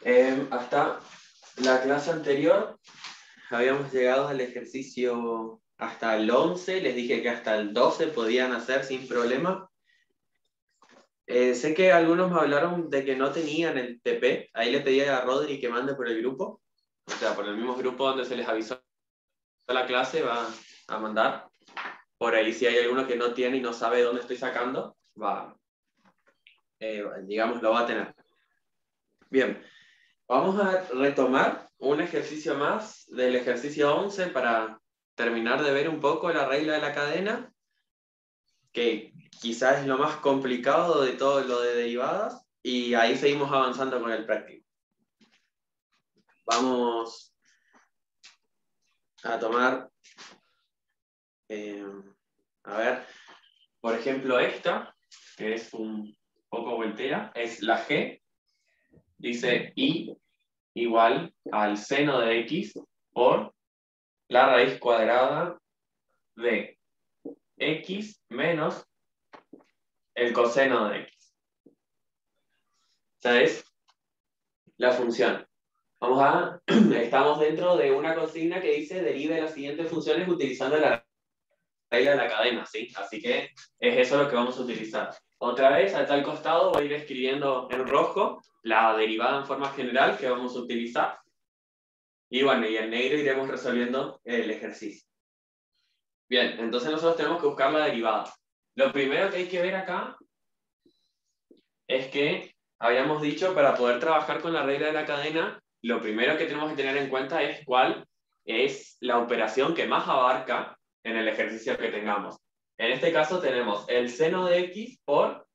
Bien. Hasta la clase anterior habíamos llegado al ejercicio hasta el 11, les dije que hasta el 12 podían hacer sin problema. Sé que algunos me hablaron de que no tenían el TP, ahí le pedí a Rodri que mande por el grupo, o sea, por el mismo grupo donde se les avisó la clase va a mandar. Por ahí si hay alguno que no tiene y no sabe dónde estoy sacando, digamos, lo va a tener. Bien. Vamos a retomar un ejercicio más del ejercicio 11 para terminar de ver un poco la regla de la cadena, que quizás es lo más complicado de todo lo de derivadas, y ahí seguimos avanzando con el práctico. Vamos a tomar, a ver, por ejemplo esta, que es un poco voltera, es la G, dice I igual al seno de X por la raíz cuadrada de X menos el coseno de X. Esa es la función. Estamos dentro de una consigna que dice derive las siguientes funciones utilizando la regla de la cadena, ¿sí? Así que es eso lo que vamos a utilizar. Otra vez, acá al costado voy a ir escribiendo en rojo la derivada en forma general que vamos a utilizar. Y bueno, y en negro iremos resolviendo el ejercicio. Bien, entonces nosotros tenemos que buscar la derivada. Lo primero que hay que ver acá es que habíamos dicho, para poder trabajar con la regla de la cadena, lo primero que tenemos que tener en cuenta es cuál es la operación que más abarca en el ejercicio que tengamos. En este caso tenemos el seno de X por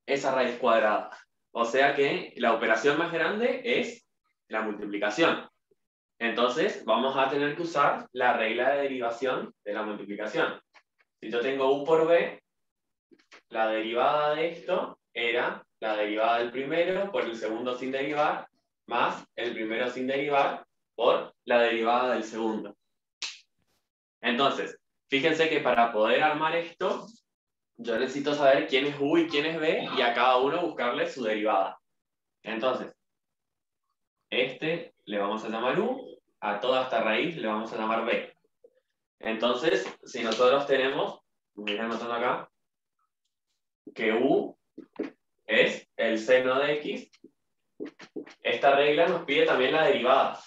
esa raíz cuadrada. O sea que la operación más grande es la multiplicación. Entonces vamos a tener que usar la regla de derivación de la multiplicación. Si yo tengo U por B, la derivada de esto era la derivada del primero por el segundo sin derivar, más el primero sin derivar por la derivada del segundo. Entonces, fíjense que para poder armar esto, yo necesito saber quién es U y quién es B, y a cada uno buscarle su derivada. Entonces, este le vamos a llamar U, a toda esta raíz le vamos a llamar B. Entonces, si nosotros tenemos, voy a ir anotando acá, que U es el seno de X, esta regla nos pide también la derivada.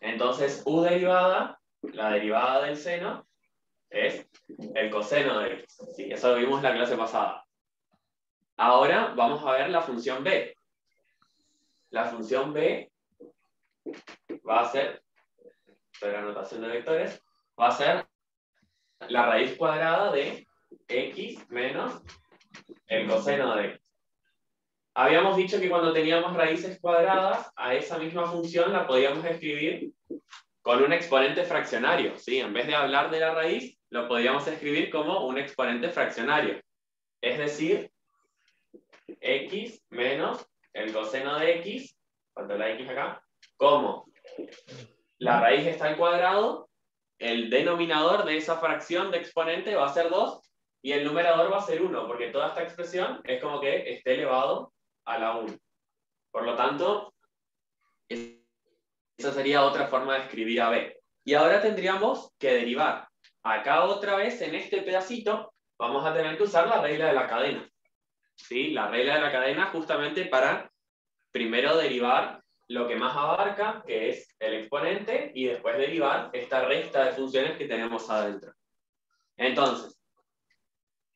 Entonces, U derivada, la derivada del seno, es el coseno de X. Sí, eso lo vimos en la clase pasada. Ahora vamos a ver la función B. La función B va a ser, sobre la notación de vectores, va a ser la raíz cuadrada de X menos el coseno de X. Habíamos dicho que cuando teníamos raíces cuadradas, a esa misma función la podíamos escribir con un exponente fraccionario, ¿sí? En vez de hablar de la raíz, lo podíamos escribir como un exponente fraccionario. Es decir, X menos el coseno de X, falta la X acá, como la raíz está al cuadrado, el denominador de esa fracción de exponente va a ser 2 y el numerador va a ser 1, porque toda esta expresión es como que esté elevado a la 1. Por lo tanto, esa sería otra forma de escribir a B. Y ahora tendríamos que derivar. Acá otra vez, en este pedacito, vamos a tener que usar la regla de la cadena. ¿Sí? La regla de la cadena justamente para primero derivar lo que más abarca, que es el exponente, y después derivar esta resta de funciones que tenemos adentro. Entonces,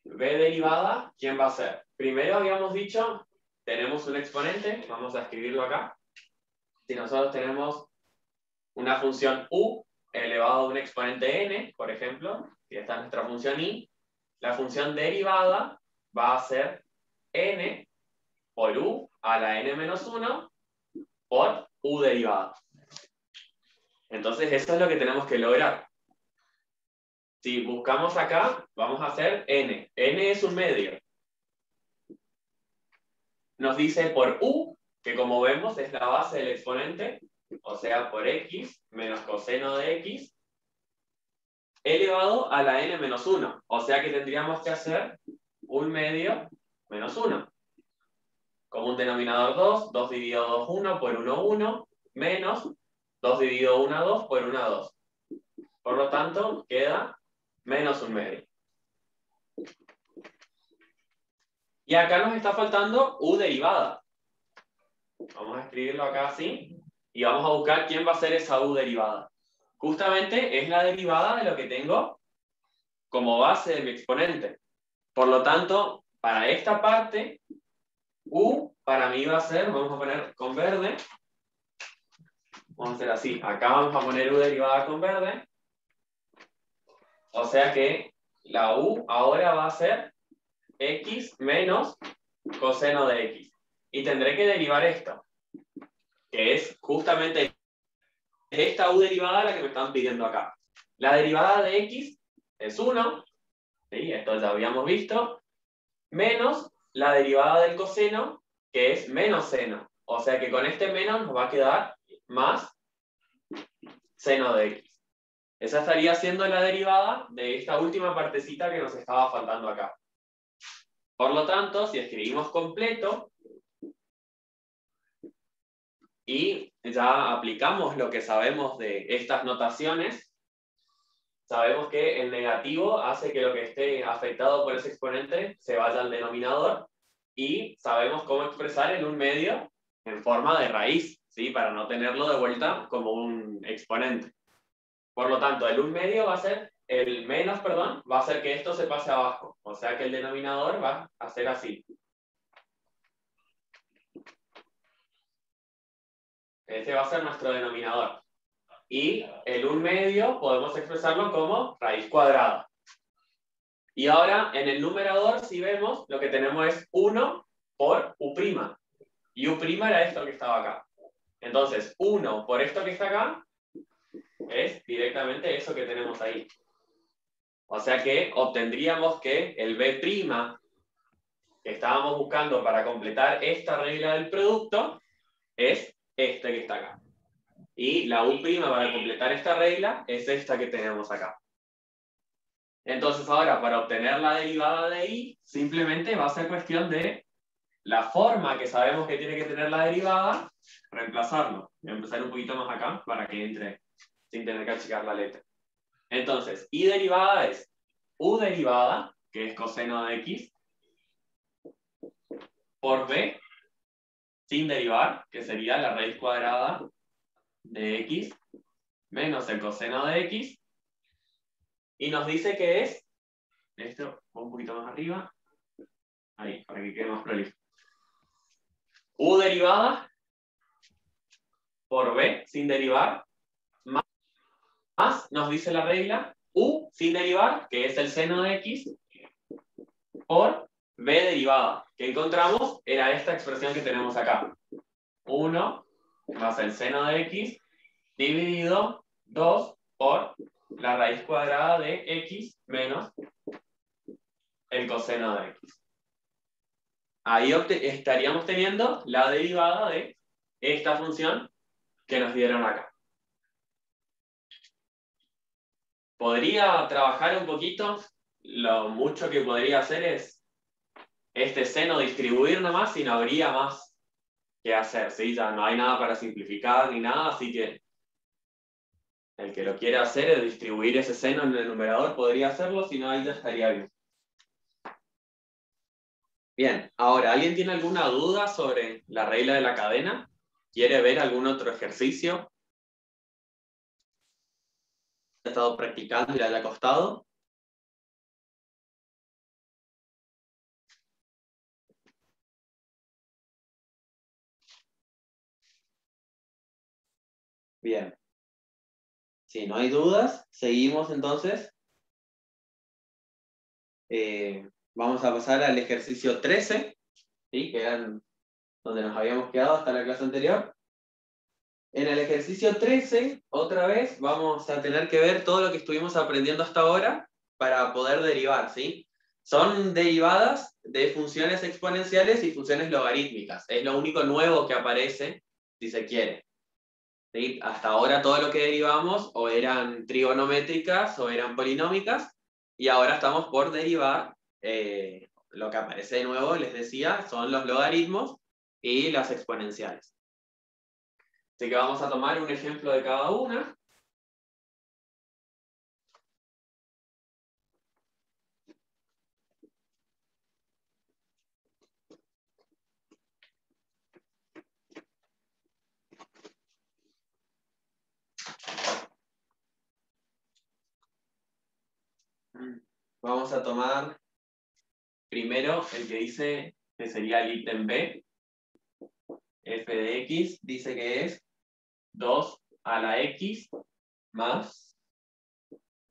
B derivada, ¿quién va a ser? Primero habíamos dicho, tenemos un exponente, vamos a escribirlo acá. Si nosotros tenemos una función U elevado a un exponente n, por ejemplo, si esta es nuestra función I, la función derivada va a ser n por U a la n menos 1 por U derivada. Entonces, eso es lo que tenemos que lograr. Si buscamos acá, vamos a hacer n. N es un medio. Nos dice por U, que como vemos es la base del exponente, o sea, por x menos coseno de x, elevado a la n menos 1. O sea que tendríamos que hacer un medio menos 1. Común denominador 2, 2 dividido 2, 1 por 1, 1, menos 2 dividido 1, 2 por 1, 2. Por lo tanto, queda menos 1/2. Y acá nos está faltando u derivada. Vamos a escribirlo acá así. Y vamos a buscar quién va a ser esa u derivada. Justamente es la derivada de lo que tengo como base de mi exponente. Por lo tanto, para esta parte, u para mí va a ser, vamos a poner con verde. Vamos a hacer así. Acá vamos a poner u derivada con verde. O sea que la u ahora va a ser x menos coseno de x. Y tendré que derivar esto, que es justamente esta u derivada la que me están pidiendo acá. La derivada de x es 1, ¿sí? Esto ya habíamos visto, menos la derivada del coseno, que es menos seno. O sea que con este menos nos va a quedar más seno de x. Esa estaría siendo la derivada de esta última partecita que nos estaba faltando acá. Por lo tanto, si escribimos completo y ya aplicamos lo que sabemos de estas notaciones, sabemos que el negativo hace que lo que esté afectado por ese exponente se vaya al denominador y sabemos cómo expresar el 1/2 en forma de raíz, ¿sí? Para no tenerlo de vuelta como un exponente. Por lo tanto, el 1/2 va a ser, el menos, perdón, va a hacer que esto se pase abajo. O sea que el denominador va a ser así. Ese va a ser nuestro denominador. Y el 1/2 podemos expresarlo como raíz cuadrada. Y ahora en el numerador, si vemos, lo que tenemos es 1 por u'. Y u' era esto que estaba acá. Entonces, 1 por esto que está acá es directamente eso que tenemos ahí. O sea que obtendríamos que el b' que estábamos buscando para completar esta regla del producto es este que está acá. Y la u' para completar esta regla es esta que tenemos acá. Entonces ahora, para obtener la derivada de y, simplemente va a ser cuestión de la forma que sabemos que tiene que tener la derivada, reemplazarlo. Voy a empezar un poquito más acá para que entre sin tener que achicar la letra. Entonces, y derivada es u derivada, que es coseno de x, por b, sin derivar, que sería la raíz cuadrada de x, menos el coseno de x, y nos dice que es, esto, un poquito más arriba, ahí, para que quede más prolijo. U derivada por b, sin derivar, más nos dice la regla, u sin derivar, que es el seno de x, por b derivada, que encontramos era esta expresión que tenemos acá. 1 más el seno de x dividido 2 por la raíz cuadrada de x menos el coseno de x. Ahí estaríamos teniendo la derivada de esta función que nos dieron acá. Podría trabajar un poquito, lo mucho que podría hacer es este seno distribuir nomás y no habría más que hacer, ¿sí? Ya no hay nada para simplificar ni nada, así que el que lo quiera hacer es distribuir ese seno en el numerador, podría hacerlo, si no ahí ya estaría bien. Bien, ahora, ¿alguien tiene alguna duda sobre la regla de la cadena? ¿Quiere ver algún otro ejercicio? ¿Ha estado practicando y le haya costado? Bien. Si no hay dudas, seguimos entonces. Vamos a pasar al ejercicio 13, ¿sí? Que eran donde nos habíamos quedado hasta la clase anterior. En el ejercicio 13, otra vez, vamos a tener que ver todo lo que estuvimos aprendiendo hasta ahora para poder derivar, ¿sí? Son derivadas de funciones exponenciales y funciones logarítmicas. Es lo único nuevo que aparece, si se quiere. ¿Sí? Hasta ahora todo lo que derivamos o eran trigonométricas o eran polinómicas, y ahora estamos por derivar. Lo que aparece de nuevo, les decía, son los logaritmos y las exponenciales. Así que vamos a tomar un ejemplo de cada una. Vamos a tomar primero el que dice que sería el ítem B. F de x dice que es 2 a la x más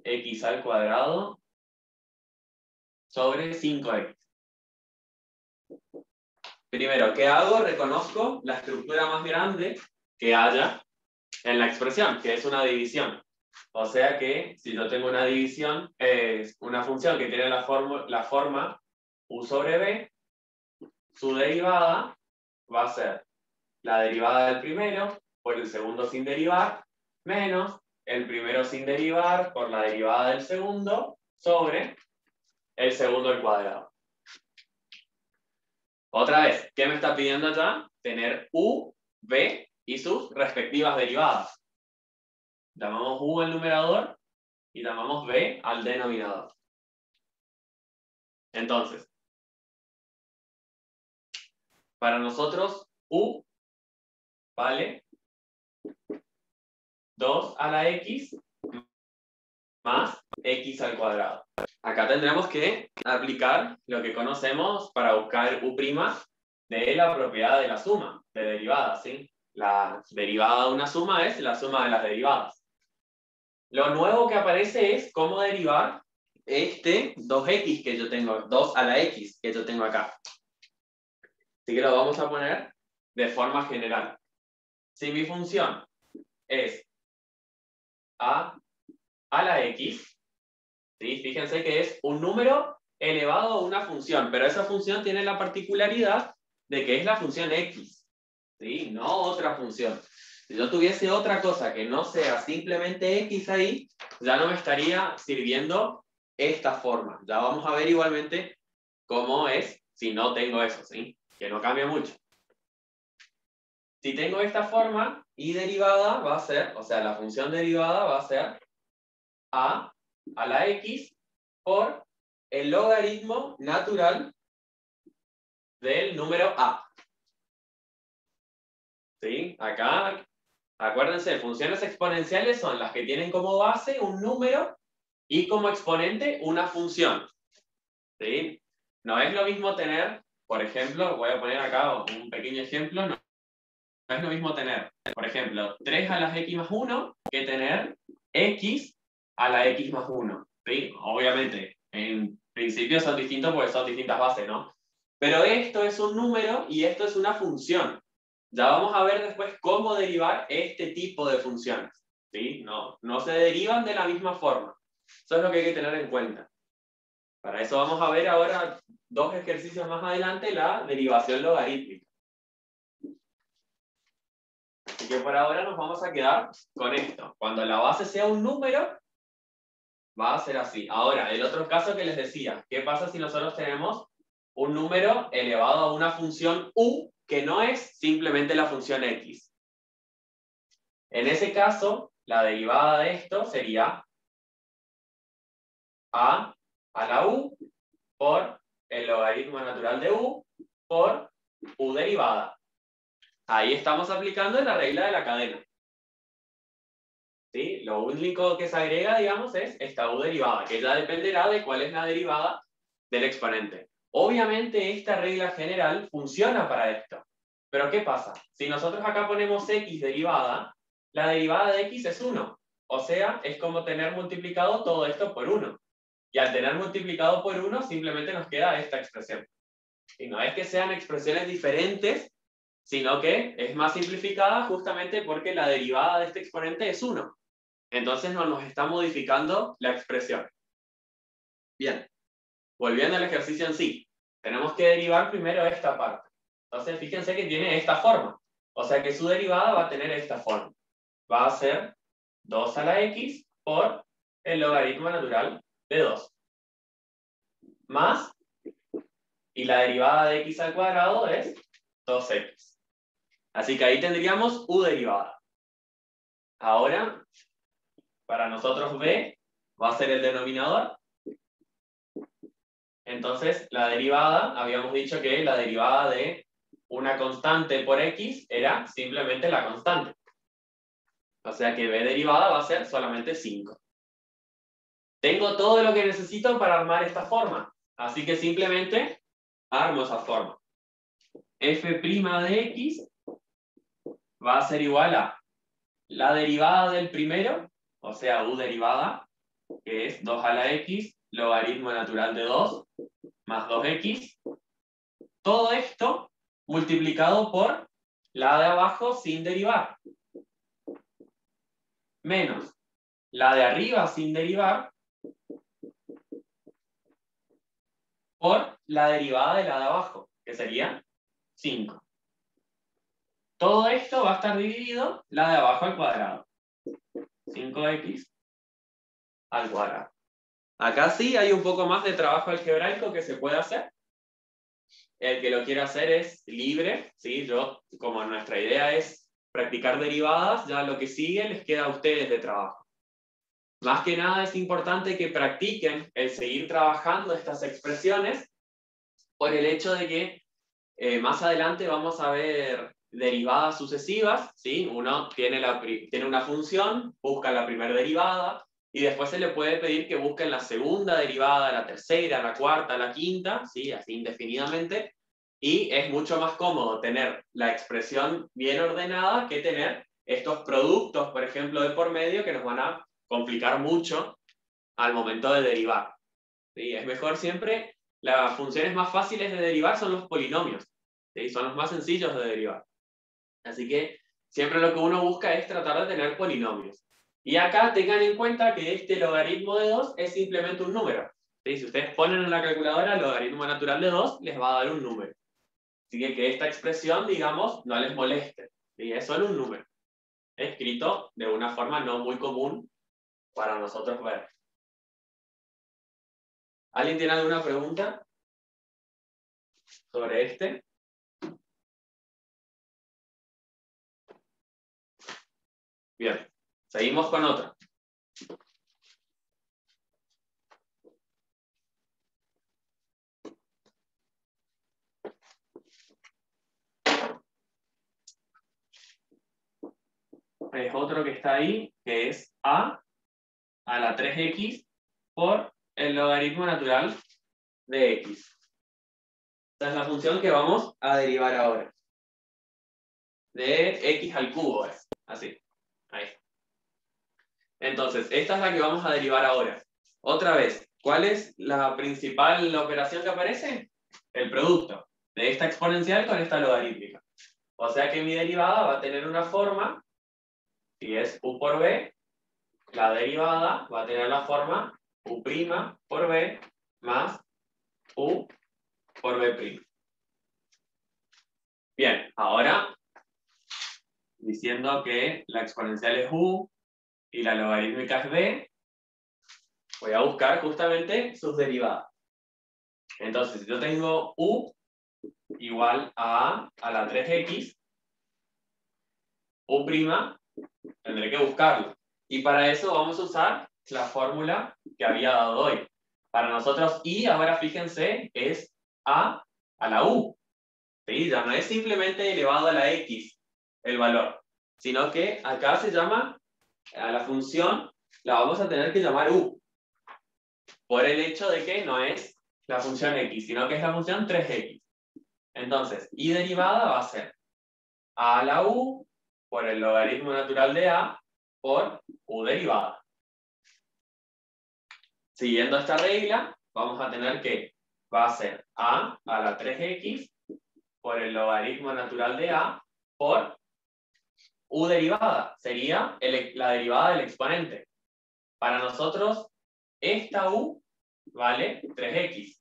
x al cuadrado sobre 5x. Primero, ¿qué hago? Reconozco la estructura más grande que haya en la expresión, que es una división. O sea que si yo tengo una división, es una función que tiene la forma u sobre b, su derivada va a ser la derivada del primero por el segundo sin derivar, menos el primero sin derivar por la derivada del segundo sobre el segundo al cuadrado. Otra vez, ¿qué me está pidiendo acá? Tener u, b y sus respectivas derivadas. Llamamos u al numerador y llamamos b al denominador. Entonces, para nosotros u vale 2 a la x más x al cuadrado. Acá tendremos que aplicar lo que conocemos para buscar u' de la propiedad de la suma, de derivadas, ¿sí? La derivada de una suma es la suma de las derivadas. Lo nuevo que aparece es cómo derivar este 2x que yo tengo, 2 a la x que yo tengo acá. Así que lo vamos a poner de forma general. Si mi función es a la x, ¿sí? Fíjense que es un número elevado a una función, pero esa función tiene la particularidad de que es la función x, ¿sí? No otra función. Si yo tuviese otra cosa que no sea simplemente x ahí, ya no me estaría sirviendo esta forma. Ya vamos a ver igualmente cómo es si no tengo eso, ¿sí? Que no cambia mucho. Si tengo esta forma, y derivada va a ser, o sea, la función derivada va a ser a la x por el logaritmo natural del número a. ¿Sí? Acá, acuérdense, funciones exponenciales son las que tienen como base un número y como exponente una función. ¿Sí? No es lo mismo tener, por ejemplo, voy a poner acá un pequeño ejemplo, no es lo mismo tener, por ejemplo, 3 a las x más 1 que tener x a la x más 1. ¿Sí? Obviamente, en principio son distintos porque son distintas bases, ¿no? Pero esto es un número y esto es una función. Ya vamos a ver después cómo derivar este tipo de funciones. ¿Sí? No se derivan de la misma forma. Eso es lo que hay que tener en cuenta. Para eso vamos a ver ahora, dos ejercicios más adelante, la derivación logarítmica. Así que por ahora nos vamos a quedar con esto. Cuando la base sea un número, va a ser así. Ahora, el otro caso que les decía, ¿qué pasa si nosotros tenemos un número elevado a una función u que no es simplemente la función x? En ese caso, la derivada de esto sería a la u por el logaritmo natural de u por u derivada. Ahí estamos aplicando la regla de la cadena. ¿Sí? Lo único que se agrega, digamos, es esta u derivada, que ya dependerá de cuál es la derivada del exponente. Obviamente esta regla general funciona para esto. Pero ¿qué pasa? Si nosotros acá ponemos x derivada, la derivada de x es 1. O sea, es como tener multiplicado todo esto por 1. Y al tener multiplicado por 1, simplemente nos queda esta expresión. Y no es que sean expresiones diferentes, sino que es más simplificada justamente porque la derivada de este exponente es 1. Entonces no nos está modificando la expresión. Bien, volviendo al ejercicio en sí, tenemos que derivar primero esta parte. Entonces fíjense que tiene esta forma. O sea que su derivada va a tener esta forma. Va a ser 2 a la x por el logaritmo natural de 2. Más, y la derivada de x al cuadrado es 2x. Así que ahí tendríamos u derivada. Ahora, para nosotros b va a ser el denominador. Entonces, la derivada, habíamos dicho que la derivada de una constante por x era simplemente la constante. O sea que b derivada va a ser solamente 5. Tengo todo lo que necesito para armar esta forma. Así que simplemente armo esa forma. F' de x va a ser igual a la derivada del primero, o sea, u derivada, que es 2 a la x, logaritmo natural de 2, más 2x. Todo esto multiplicado por la de abajo sin derivar. Menos la de arriba sin derivar por la derivada de la de abajo, que sería 5. Todo esto va a estar dividido la de abajo al cuadrado. 5x al cuadrado. Acá sí hay un poco más de trabajo algebraico que se puede hacer. El que lo quiera hacer es libre, ¿sí? Como nuestra idea es practicar derivadas, ya lo que sigue les queda a ustedes de trabajo. Más que nada es importante que practiquen el seguir trabajando estas expresiones por el hecho de que más adelante vamos a ver derivadas sucesivas, ¿sí? Uno tiene una función, busca la primera derivada, y después se le puede pedir que busquen la segunda derivada, la tercera, la cuarta, la quinta, ¿sí? Así indefinidamente, y es mucho más cómodo tener la expresión bien ordenada que tener estos productos, por ejemplo, de por medio, que nos van a complicar mucho al momento de derivar, ¿sí? Es mejor siempre, las funciones más fáciles de derivar son los polinomios, ¿sí? Son los más sencillos de derivar. Así que siempre lo que uno busca es tratar de tener polinomios. Y acá tengan en cuenta que este logaritmo de 2 es simplemente un número, ¿sí? Si ustedes ponen en la calculadora el logaritmo natural de 2, les va a dar un número. Así que esta expresión, digamos, no les moleste, ¿sí? Es solo un número, escrito de una forma no muy común para nosotros ver. ¿Alguien tiene alguna pregunta sobre este? Bien, seguimos con otra. Es otro que está ahí, que es a la 3x por el logaritmo natural de x. Esta es la función que vamos a derivar ahora. De x al cubo es, así. Ahí. Entonces, esta es la que vamos a derivar ahora. Otra vez, ¿cuál es la principal operación que aparece? El producto de esta exponencial con esta logarítmica. O sea que mi derivada va a tener una forma, si es u por b, la derivada va a tener la forma u' por b más u por b'. Bien, ahora, diciendo que la exponencial es u y la logarítmica es b, voy a buscar justamente sus derivadas. Entonces, si yo tengo u igual a la 3x, u', tendré que buscarlo. Y para eso vamos a usar la fórmula que había dado hoy. Para nosotros i, ahora fíjense, es a la u. ¿Sí? Ya no es simplemente elevado a la x el valor, sino que acá se llama, a la función la vamos a tener que llamar u, por el hecho de que no es la función x, sino que es la función 3x. Entonces, i derivada va a ser a la u por el logaritmo natural de a por u derivada. Siguiendo esta regla, vamos a tener que va a ser a la 3x por el logaritmo natural de a por u derivada. Sería la derivada del exponente. Para nosotros, esta u vale 3x.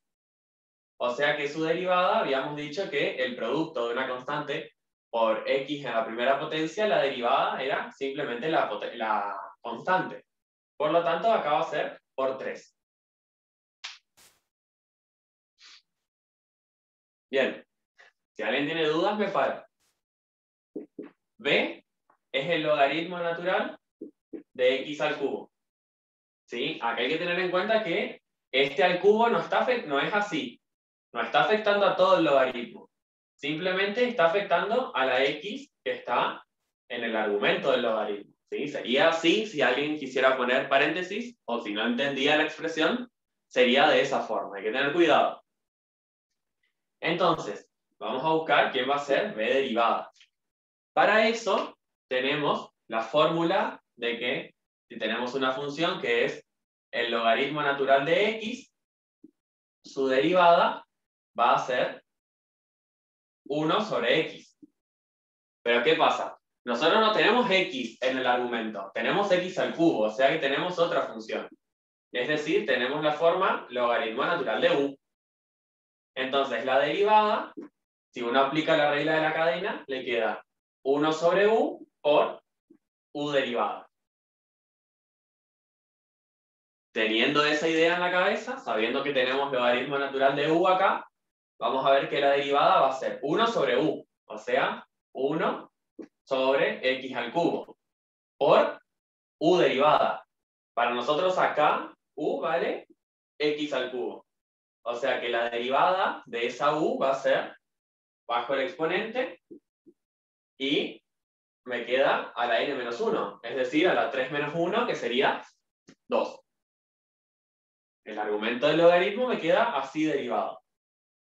O sea que su derivada, habíamos dicho que el producto de una constante por x en la primera potencia, la derivada era simplemente la constante. Por lo tanto, acá va a ser por 3. Bien, Si alguien tiene dudas, me para. B es el logaritmo natural de x al cubo. ¿Sí? Acá hay que tener en cuenta que este al cubo no es así. No está afectando a todo el logaritmo. Simplemente está afectando a la x que está en el argumento del logaritmo. ¿Sí? Sería así si alguien quisiera poner paréntesis, o si no entendía la expresión, sería de esa forma. Hay que tener cuidado. Entonces, vamos a buscar quién va a ser b derivada. Para eso, tenemos la fórmula de que si tenemos una función que es el logaritmo natural de x, su derivada va a ser 1 sobre x. Pero ¿qué pasa? Nosotros no tenemos x en el argumento, tenemos x al cubo, o sea que tenemos otra función. Es decir, tenemos la forma logaritmo natural de u. Entonces, la derivada, si uno aplica la regla de la cadena, le queda 1 sobre u por u derivada. Teniendo esa idea en la cabeza, sabiendo que tenemos logaritmo natural de u acá, vamos a ver que la derivada va a ser 1 sobre u, o sea, 1 sobre x al cubo, por u derivada. Para nosotros acá, u vale x al cubo. O sea que la derivada de esa u va a ser bajo el exponente y me queda a la n-1, es decir, a la 3 menos 1, que sería 2. El argumento del logaritmo me queda así derivado.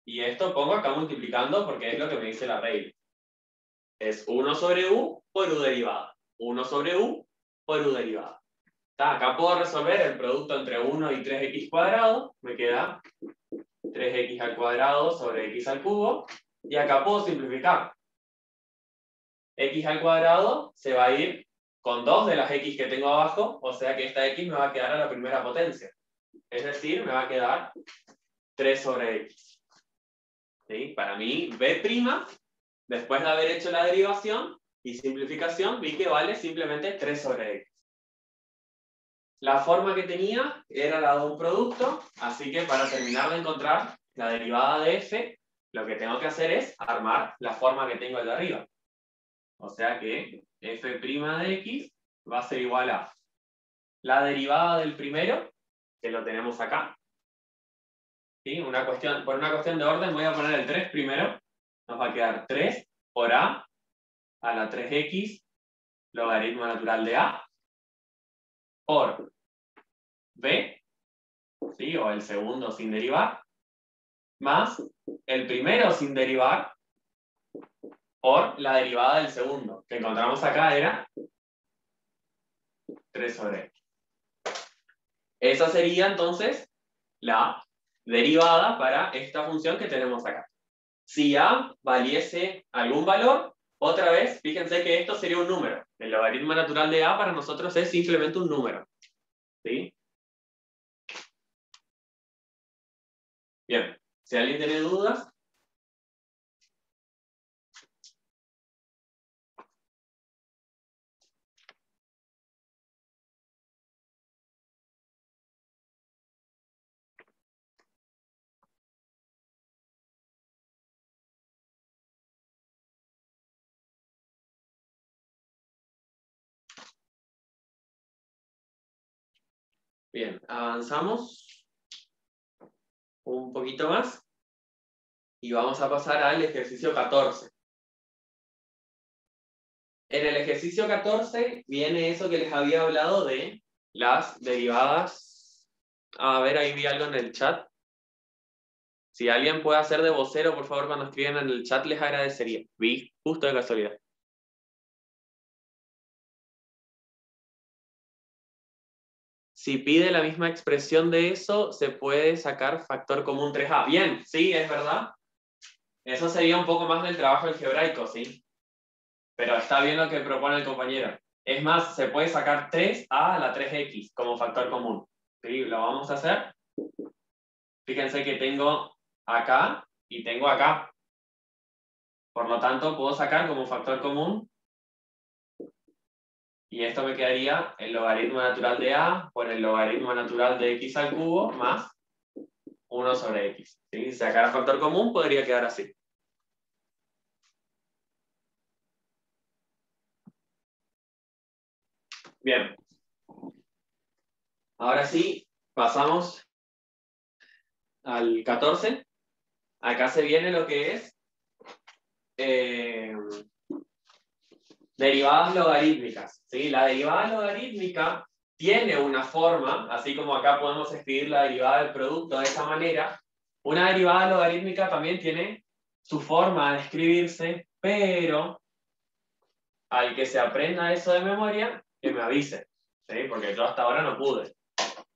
Y esto pongo acá multiplicando porque es lo que me dice la regla. Es 1 sobre u por u derivada. 1 sobre u por u derivada. Acá puedo resolver el producto entre 1 y 3x cuadrado. Me queda 3x al cuadrado sobre x al cubo. Y acá puedo simplificar. X al cuadrado se va a ir con 2 de las x que tengo abajo. O sea que esta x me va a quedar a la primera potencia. Es decir, me va a quedar 3 sobre x. ¿Sí? Para mí, b', después de haber hecho la derivación y simplificación, vi que vale simplemente 3 sobre x. La forma que tenía era la de un producto, así que para terminar de encontrar la derivada de f, lo que tengo que hacer es armar la forma que tengo de arriba. O sea que f' de x va a ser igual a la derivada del primero, que lo tenemos acá. ¿Sí? Por una cuestión de orden voy a poner el 3 primero. Nos va a quedar 3 por a la 3x logaritmo natural de a por b, ¿sí? O el segundo sin derivar, más el primero sin derivar por la derivada del segundo, que encontramos acá era 3 sobre x. Esa sería entonces la derivada para esta función que tenemos acá. Si a valiese algún valor, otra vez, fíjense que esto sería un número. El logaritmo natural de a para nosotros es simplemente un número. ¿Sí? Bien, si alguien tiene dudas. Bien, avanzamos un poquito más y vamos a pasar al ejercicio 14. En el ejercicio 14 viene eso que les había hablado de las derivadas. A ver, ahí vi algo en el chat. Si alguien puede hacer de vocero, por favor, cuando escriben en el chat, les agradecería. Vi justo de casualidad. Si pide la misma expresión de eso, se puede sacar factor común 3a. Bien, sí, es verdad. Eso sería un poco más del trabajo algebraico, ¿sí? Pero está bien lo que propone el compañero. Es más, se puede sacar 3a a la 3x como factor común. ¿Sí? Lo vamos a hacer. Fíjense que tengo acá y tengo acá. Por lo tanto, puedo sacar como factor común. Y esto me quedaría el logaritmo natural de a por el logaritmo natural de x al cubo más 1 sobre x. ¿Sí? Si sacara factor común, podría quedar así. Bien. Ahora sí, pasamos al 14. Acá se viene lo que es derivadas logarítmicas. ¿Sí? La derivada logarítmica tiene una forma, así como acá podemos escribir la derivada del producto de esa manera, una derivada logarítmica también tiene su forma de escribirse, pero al que se aprenda eso de memoria, que me avise, ¿sí? Porque yo hasta ahora no pude.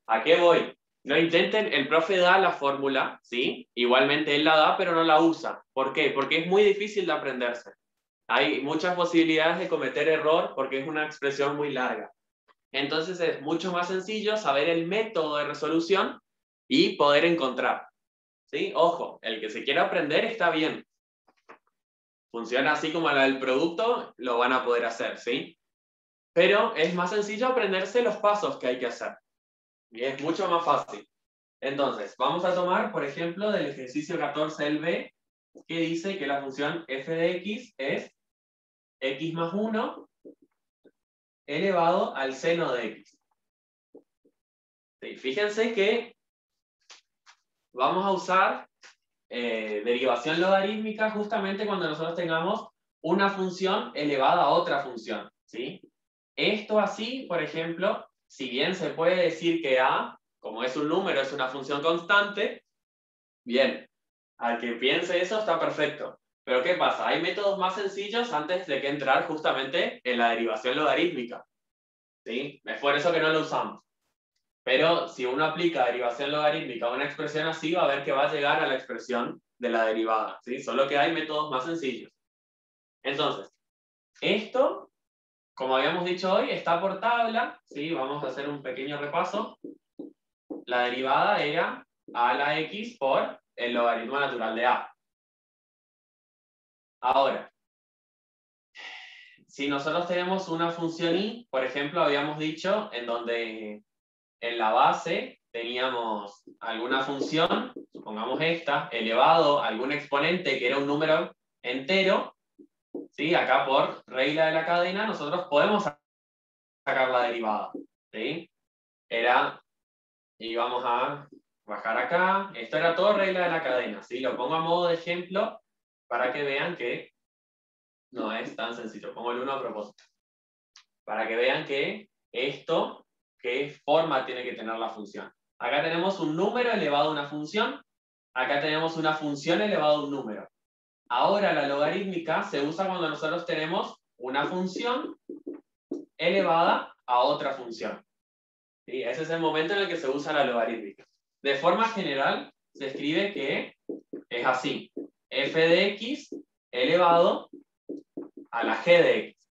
¿A qué voy? No intenten, el profe da la fórmula, ¿sí? Igualmente él la da, pero no la usa. ¿Por qué? Porque es muy difícil de aprenderse. Hay muchas posibilidades de cometer error porque es una expresión muy larga. Entonces es mucho más sencillo saber el método de resolución y poder encontrar. ¿Sí? Ojo, el que se quiera aprender está bien. Funciona así como la del producto, lo van a poder hacer, ¿sí? Pero es más sencillo aprenderse los pasos que hay que hacer. Y es mucho más fácil. Entonces, vamos a tomar, por ejemplo, del ejercicio 14 del B, que dice que la función f de x es x más 1 elevado al seno de x. Sí, fíjense que vamos a usar derivación logarítmica justamente cuando nosotros tengamos una función elevada a otra función, ¿sí? Esto así, por ejemplo, si bien se puede decir que a, como es un número, es una función constante, bien, al que piense eso está perfecto. Pero ¿qué pasa? Hay métodos más sencillos antes de que entrar justamente en la derivación logarítmica, ¿sí? Es por eso que no lo usamos. Pero si uno aplica derivación logarítmica a una expresión así, va a ver que va a llegar a la expresión de la derivada, ¿sí? Solo que hay métodos más sencillos. Entonces, esto, como habíamos dicho hoy, está por tabla, ¿sí? Vamos a hacer un pequeño repaso. La derivada era a a la x por el logaritmo natural de a. Ahora, si nosotros tenemos una función y, por ejemplo, habíamos dicho en donde en la base teníamos alguna función, supongamos esta, elevado a algún exponente que era un número entero, ¿sí? Acá por regla de la cadena nosotros podemos sacar la derivada, ¿sí? Era, y vamos a bajar acá, esto era todo regla de la cadena, ¿sí? Lo pongo a modo de ejemplo para que vean que no es tan sencillo, pongo el 1 a propósito, para que vean que esto, qué forma tiene que tener la función. Acá tenemos un número elevado a una función, acá tenemos una función elevada a un número. Ahora la logarítmica se usa cuando nosotros tenemos una función elevada a otra función. ¿Sí? Ese es el momento en el que se usa la logarítmica. De forma general, se escribe que es así: f de x elevado a la g de x.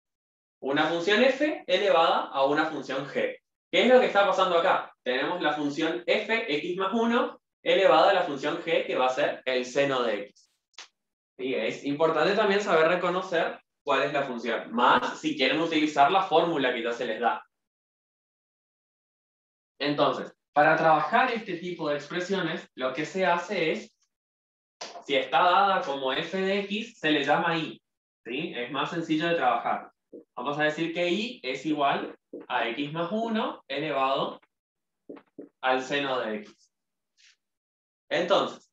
Una función f elevada a una función g. ¿Qué es lo que está pasando acá? Tenemos la función f, x más 1, elevada a la función g, que va a ser el seno de x. ¿Sí? Es importante también saber reconocer cuál es la función, más si quieren utilizar la fórmula que ya se les da. Entonces, para trabajar este tipo de expresiones, lo que se hace es, si está dada como f de x, se le llama y. ¿Sí? Es más sencillo de trabajar. Vamos a decir que y es igual a x más 1 elevado al seno de x. Entonces,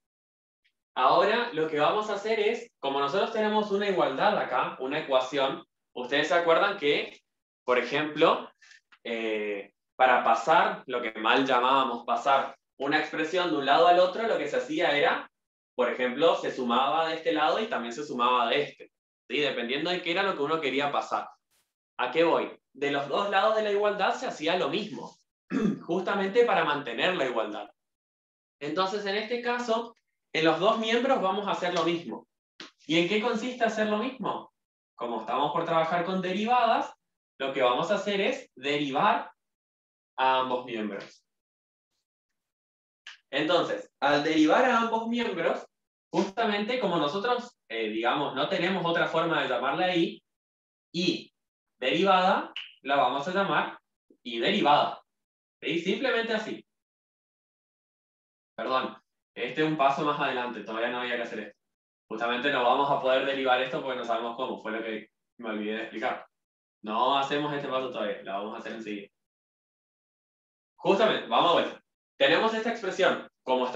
ahora lo que vamos a hacer es, como nosotros tenemos una igualdad acá, una ecuación, ustedes se acuerdan que, por ejemplo, para pasar, lo que mal llamábamos pasar una expresión de un lado al otro, lo que se hacía era, por ejemplo, se sumaba de este lado y también se sumaba de este, ¿sí? Dependiendo de qué era lo que uno quería pasar. ¿A qué voy? De los dos lados de la igualdad se hacía lo mismo, justamente para mantener la igualdad. Entonces, en este caso, en los dos miembros vamos a hacer lo mismo. ¿Y en qué consiste hacer lo mismo? Como estamos por trabajar con derivadas, lo que vamos a hacer es derivar a ambos miembros. Entonces, al derivar a ambos miembros, justamente como nosotros, digamos, no tenemos otra forma de llamarla y derivada, la vamos a llamar y derivada. ¿Sí? Simplemente así. Perdón, este es un paso más adelante, todavía no había que hacer esto. Justamente no vamos a poder derivar esto porque no sabemos cómo, fue lo que me olvidé de explicar. No hacemos este paso todavía, la vamos a hacer enseguida. Justamente, vamos a ver. Tenemos esta expresión, como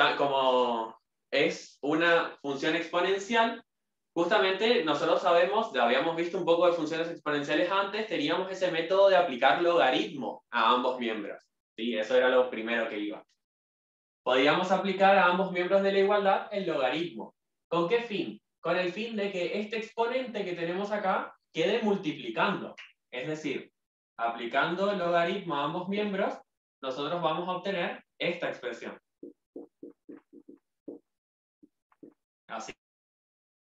es una función exponencial, justamente nosotros sabemos, ya habíamos visto un poco de funciones exponenciales antes, teníamos ese método de aplicar logaritmo a ambos miembros. ¿Sí? Eso era lo primero que iba. Podíamos aplicar a ambos miembros de la igualdad el logaritmo. ¿Con qué fin? Con el fin de que este exponente que tenemos acá quede multiplicando. Es decir, aplicando el logaritmo a ambos miembros, nosotros vamos a obtener esta expresión. Así.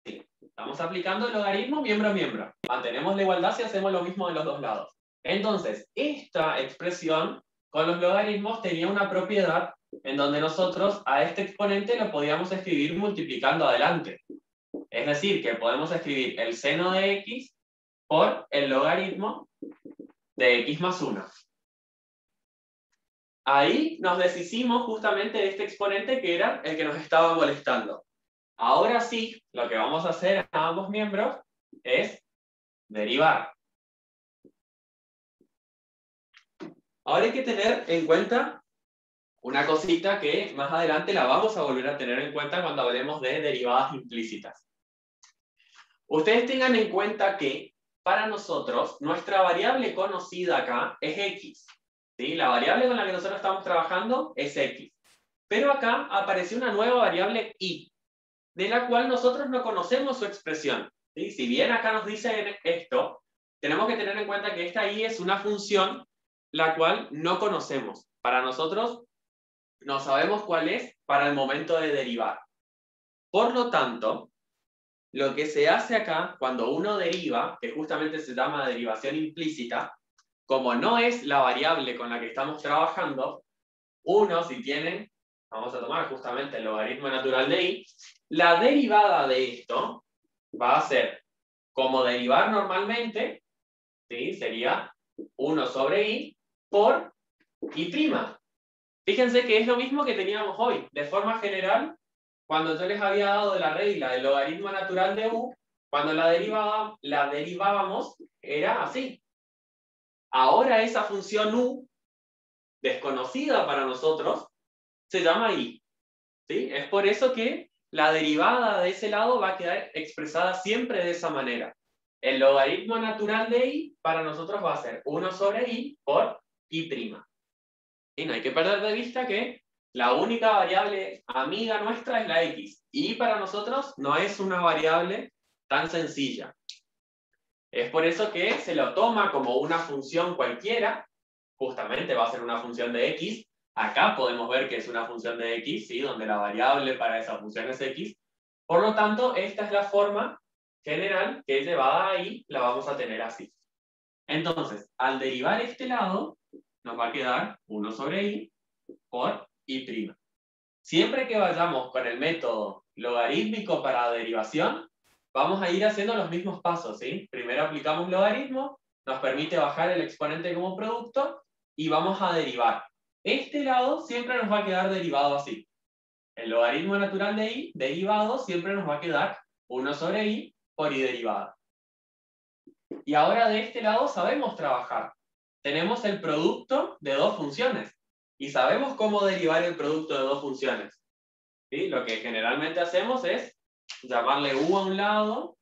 Estamos aplicando el logaritmo miembro a miembro. Mantenemos la igualdad si hacemos lo mismo de los dos lados. Entonces, esta expresión con los logaritmos tenía una propiedad en donde nosotros a este exponente lo podíamos escribir multiplicando adelante. Es decir, que podemos escribir el seno de x por el logaritmo de x más 1. Ahí nos deshicimos justamente de este exponente que era el que nos estaba molestando. Ahora sí, lo que vamos a hacer a ambos miembros es derivar. Ahora hay que tener en cuenta una cosita que más adelante la vamos a volver a tener en cuenta cuando hablemos de derivadas implícitas. Ustedes tengan en cuenta que para nosotros nuestra variable conocida acá es x. ¿Sí? La variable con la que nosotros estamos trabajando es x. Pero acá apareció una nueva variable y, de la cual nosotros no conocemos su expresión. ¿Sí? Si bien acá nos dice esto, tenemos que tener en cuenta que esta y es una función la cual no conocemos. Para nosotros no sabemos cuál es para el momento de derivar. Por lo tanto, lo que se hace acá cuando uno deriva, que justamente se llama derivación implícita, como no es la variable con la que estamos trabajando, uno, si tiene, vamos a tomar justamente el logaritmo natural de y, la derivada de esto va a ser como derivar normalmente, ¿sí? Sería 1 sobre y por y'. Fíjense que es lo mismo que teníamos hoy. De forma general, cuando yo les había dado de la regla del logaritmo natural de u, cuando la derivábamos, era así. Ahora esa función u, desconocida para nosotros, se llama y. ¿Sí? Es por eso que la derivada de ese lado va a quedar expresada siempre de esa manera. El logaritmo natural de y para nosotros va a ser 1 sobre y por y'. Y no hay que perder de vista que la única variable amiga nuestra es la x. Y para nosotros no es una variable tan sencilla. Es por eso que se lo toma como una función cualquiera. Justamente va a ser una función de x. Acá podemos ver que es una función de x, ¿sí? Donde la variable para esa función es x. Por lo tanto, esta es la forma general que llevada ahí la vamos a tener así. Entonces, al derivar este lado, nos va a quedar 1 sobre y por y'. Siempre que vayamos con el método logarítmico para derivación, vamos a ir haciendo los mismos pasos, ¿sí? Primero aplicamos logaritmo, nos permite bajar el exponente como producto y vamos a derivar. Este lado siempre nos va a quedar derivado así. El logaritmo natural de y derivado siempre nos va a quedar 1 sobre y por y derivada. Y ahora de este lado sabemos trabajar. Tenemos el producto de dos funciones y sabemos cómo derivar el producto de dos funciones. ¿Sí? Lo que generalmente hacemos es llamarle u a un lado,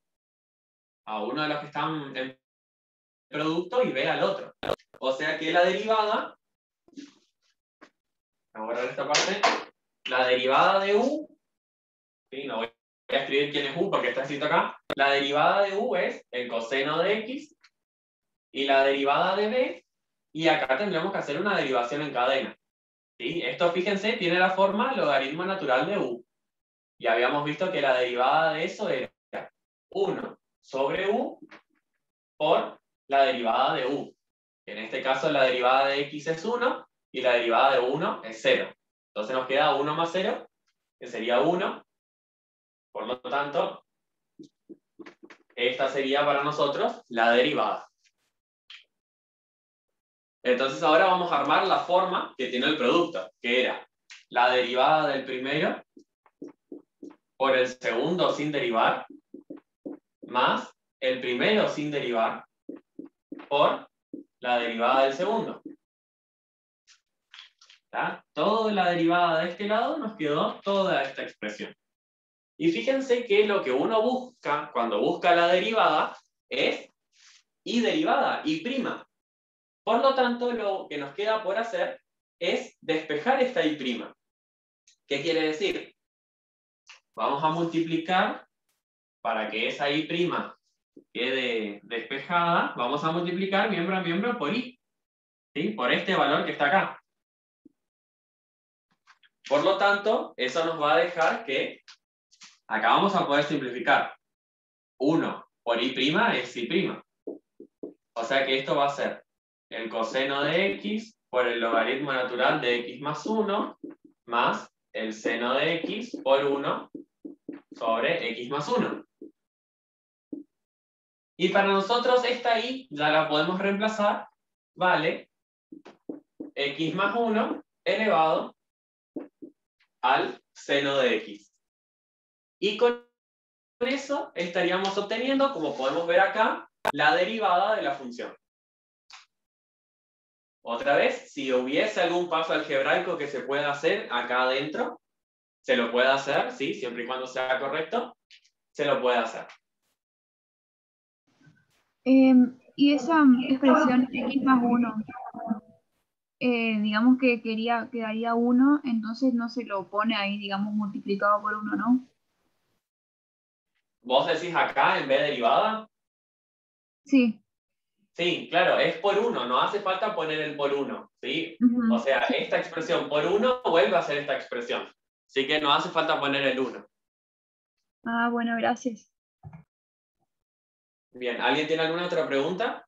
a uno de los que están en producto, y b al otro. O sea que la derivada, vamos a borrar esta parte, la derivada de u, ¿sí? No voy a escribir quién es u porque está escrito acá, la derivada de u es el coseno de x y la derivada de b, y acá tendremos que hacer una derivación en cadena. ¿Sí? Esto, fíjense, tiene la forma logaritmo natural de u. Y habíamos visto que la derivada de eso era 1 sobre u por la derivada de u. En este caso la derivada de x es 1 y la derivada de 1 es 0. Entonces nos queda 1 más 0, que sería 1. Por lo tanto, esta sería para nosotros la derivada. Entonces ahora vamos a armar la forma que tiene el producto, que era la derivada del primero por el segundo sin derivar, más el primero sin derivar, por la derivada del segundo. ¿Está? Toda la derivada de este lado nos quedó toda esta expresión. Y fíjense que lo que uno busca cuando busca la derivada es y derivada, y prima. Por lo tanto, lo que nos queda por hacer es despejar esta y prima. ¿Qué quiere decir? Vamos a multiplicar para que esa y prima quede despejada, vamos a multiplicar miembro a miembro por i, ¿sí? Por este valor que está acá. Por lo tanto, eso nos va a dejar que acá vamos a poder simplificar. 1 por i' es i'. O sea que esto va a ser el coseno de x por el logaritmo natural de x más 1 más el seno de x por 1 sobre x más 1. Y para nosotros esta y ya la podemos reemplazar, vale x más 1 elevado al seno de x. Y con eso estaríamos obteniendo, como podemos ver acá, la derivada de la función. Otra vez, si hubiese algún paso algebraico que se pueda hacer acá adentro, se lo puede hacer, ¿sí? Siempre y cuando sea correcto, se lo puede hacer. Y esa expresión x más 1, digamos que quedaría 1, entonces no se lo pone ahí, digamos, multiplicado por 1, ¿no? ¿Vos decís acá en vez de derivada? Sí. Sí, claro, es por 1, no hace falta poner el por 1, ¿sí? O sea, Sí. esta expresión por 1 vuelve a ser esta expresión. Así que no hace falta poner el 1. Ah, bueno, gracias. Bien, ¿alguien tiene alguna otra pregunta?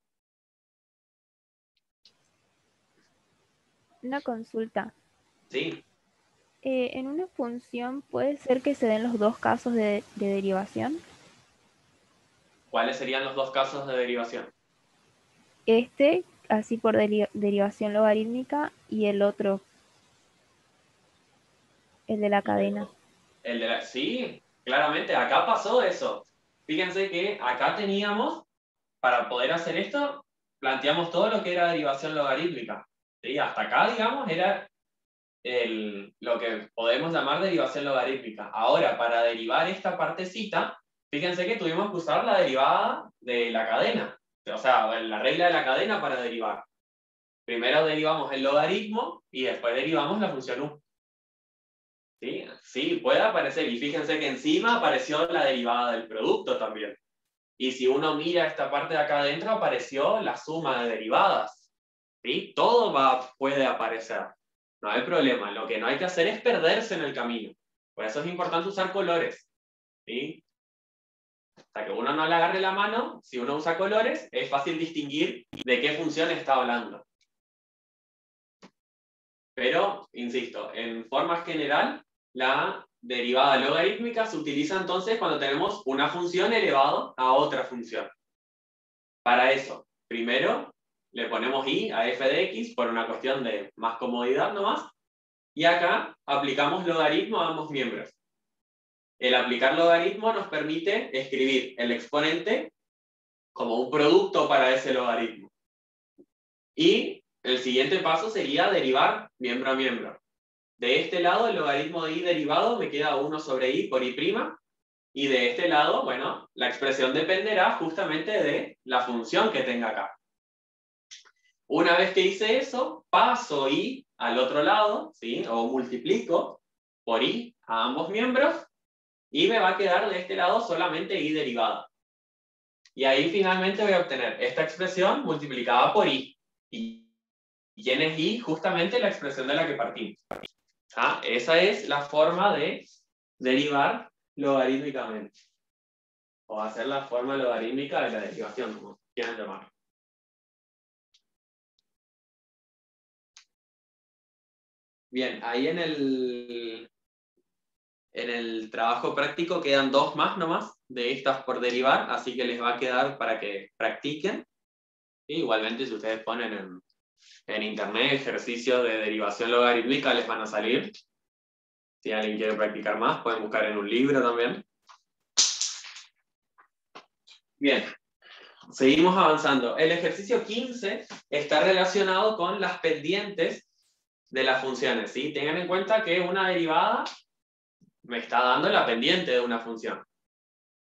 Una consulta. Sí. En una función puede ser que se den los dos casos de derivación. ¿Cuáles serían los dos casos de derivación? Este, así por derivación logarítmica, y el otro, el de la cadena. Sí, claramente, acá pasó eso. Fíjense que acá teníamos, para poder hacer esto, planteamos todo lo que era derivación logarítmica. ¿Sí? Hasta acá, digamos, era lo que podemos llamar derivación logarítmica. Ahora, para derivar esta partecita, fíjense que tuvimos que usar la derivada de la cadena. O sea, la regla de la cadena para derivar. Primero derivamos el logaritmo y después derivamos la función u. ¿Sí? Sí, puede aparecer. Y fíjense que encima apareció la derivada del producto también. Y si uno mira esta parte de acá adentro, apareció la suma de derivadas. ¿Sí? Todo puede aparecer. No hay problema. Lo que no hay que hacer es perderse en el camino. Por eso es importante usar colores. ¿Sí? Hasta que uno no le agarre la mano, si uno usa colores, es fácil distinguir de qué función está hablando. Pero, insisto, en forma general, la derivada logarítmica se utiliza entonces cuando tenemos una función elevado a otra función. Para eso, primero le ponemos i a f de x por una cuestión de más comodidad nomás, y acá aplicamos logaritmo a ambos miembros. El aplicar logaritmo nos permite escribir el exponente como un producto para ese logaritmo. Y el siguiente paso sería derivar miembro a miembro. De este lado, el logaritmo de i derivado me queda 1 sobre i por i', y de este lado, bueno, la expresión dependerá justamente de la función que tenga acá. Una vez que hice eso, paso i al otro lado, ¿sí? O multiplico por i a ambos miembros, y me va a quedar de este lado solamente i derivada. Y ahí finalmente voy a obtener esta expresión multiplicada por i. ¿Y quién es i? Justamente la expresión de la que partimos. ¿Ah? Esa es la forma de derivar logarítmicamente. O hacer la forma logarítmica de la derivación, como quieran llamarlo. Bien, ahí en el trabajo práctico quedan 2 más nomás de estas por derivar, así que les va a quedar para que practiquen. Y igualmente, si ustedes ponen en internet ejercicios de derivación logarítmica, les van a salir. Si alguien quiere practicar más, pueden buscar en un libro también. Bien, seguimos avanzando. El ejercicio 15 está relacionado con las pendientes de las funciones, ¿sí? Tengan en cuenta que una derivada me está dando la pendiente de una función,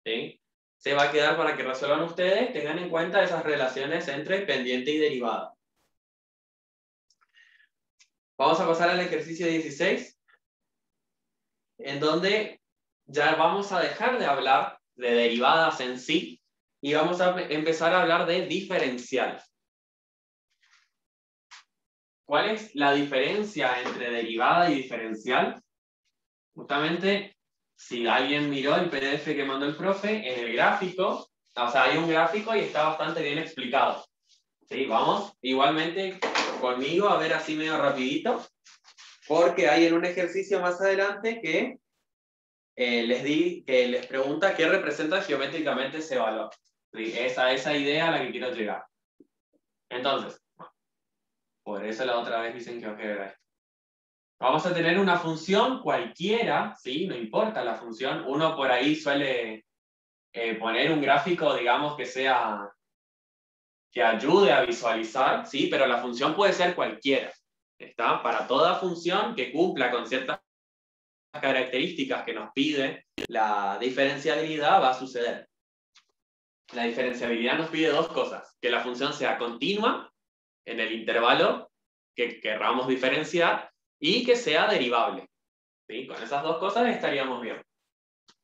¿sí? Se va a quedar para que resuelvan ustedes, tengan en cuenta esas relaciones entre pendiente y derivada. Vamos a pasar al ejercicio 16, en donde ya vamos a dejar de hablar de derivadas en sí y vamos a empezar a hablar de diferencial. ¿Cuál es la diferencia entre derivada y diferencial? Justamente, si alguien miró el PDF que mandó el profe, en el gráfico, o sea, hay un gráfico y está bastante bien explicado. ¿Sí? Vamos igualmente conmigo a ver así medio rapidito, porque hay en un ejercicio más adelante que les pregunta qué representa geométricamente ese valor. ¿Sí? Esa idea a la que quiero llegar. Entonces, por eso la otra vez dicen que ojera esto. Vamos a tener una función cualquiera, ¿sí? No importa la función. Uno por ahí suele poner un gráfico, digamos, que ayude a visualizar, ¿sí? Pero la función puede ser cualquiera. ¿Está? Para toda función que cumpla con ciertas características que nos pide la diferenciabilidad va a suceder. La diferenciabilidad nos pide dos cosas: que la función sea continua en el intervalo que querramos diferenciar y que sea derivable. ¿Sí? Con esas dos cosas estaríamos bien.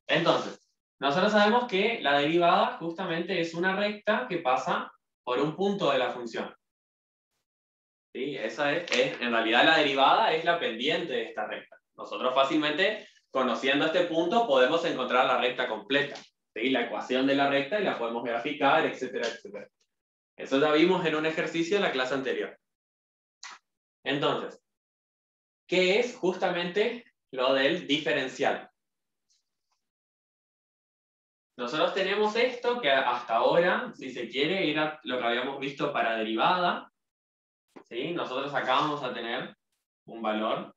Entonces, nosotros sabemos que la derivada justamente es una recta que pasa por un punto de la función. ¿Sí? Esa en realidad la derivada es la pendiente de esta recta. Nosotros fácilmente, conociendo este punto, podemos encontrar la recta completa. ¿Sí? La ecuación de la recta y la podemos graficar, etcétera, etcétera. Eso ya vimos en un ejercicio en la clase anterior. Entonces, ¿qué es justamente lo del diferencial? Nosotros tenemos esto que hasta ahora, si se quiere, era lo que habíamos visto para derivada. ¿Sí? Nosotros acá vamos a tener un valor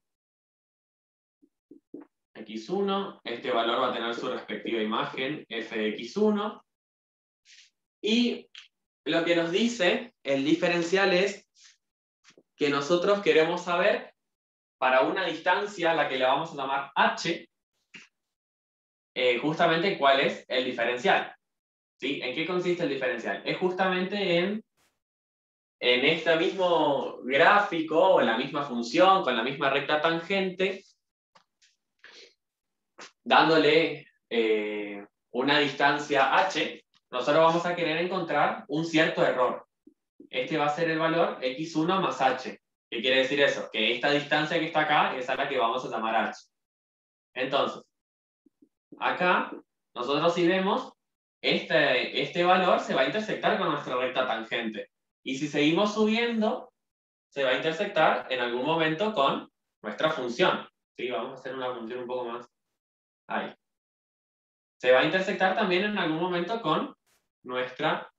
x1, este valor va a tener su respectiva imagen, f de x1, y lo que nos dice el diferencial es que nosotros queremos saber para una distancia a la que le vamos a llamar h, justamente cuál es el diferencial. ¿Sí? ¿En qué consiste el diferencial? Es justamente en este mismo gráfico o en la misma función, con la misma recta tangente, dándole una distancia h, nosotros vamos a querer encontrar un cierto error. Este va a ser el valor x1 más h. ¿Qué quiere decir eso? Que esta distancia que está acá es a la que vamos a llamar h. Entonces, acá, nosotros si vemos, este valor se va a intersectar con nuestra recta tangente. Y si seguimos subiendo, se va a intersectar en algún momento con nuestra función. ¿Sí? Vamos a hacer una función un poco más. Ahí. Se va a intersectar también en algún momento con nuestra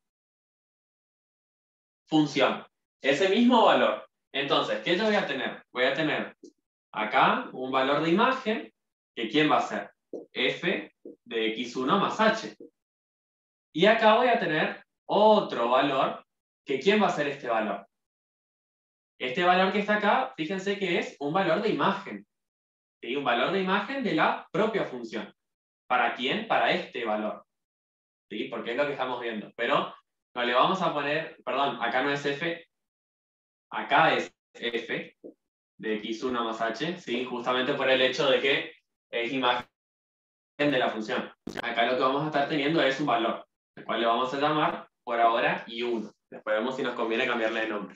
función. Ese mismo valor. Entonces, ¿qué yo voy a tener? Voy a tener acá un valor de imagen, que ¿quién va a ser? F de x1 más h. Y acá voy a tener otro valor, que ¿quién va a ser este valor? Este valor que está acá, fíjense que es un valor de imagen. ¿Sí? Un valor de imagen de la propia función. ¿Para quién? Para este valor. ¿Sí? Porque es lo que estamos viendo. Pero no le vamos a poner, perdón, acá no es f, acá es f de x1 más h, ¿sí? Justamente por el hecho de que es imagen de la función. Acá lo que vamos a estar teniendo es un valor, el cual le vamos a llamar por ahora i1. Después vemos si nos conviene cambiarle de nombre.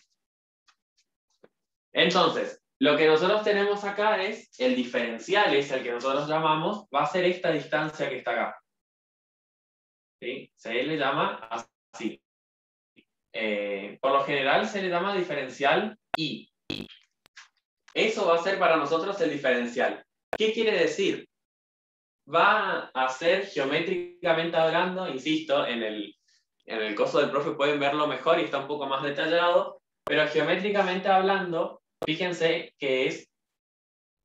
Entonces, lo que nosotros tenemos acá es el diferencial, es el que nosotros llamamos, va a ser esta distancia que está acá. ¿Sí? Se le llama así. Por lo general se le llama diferencial I. Eso va a ser para nosotros el diferencial. ¿Qué quiere decir? Va a ser geométricamente hablando, insisto, en el coso del profe pueden verlo mejor y está un poco más detallado, pero geométricamente hablando, fíjense que es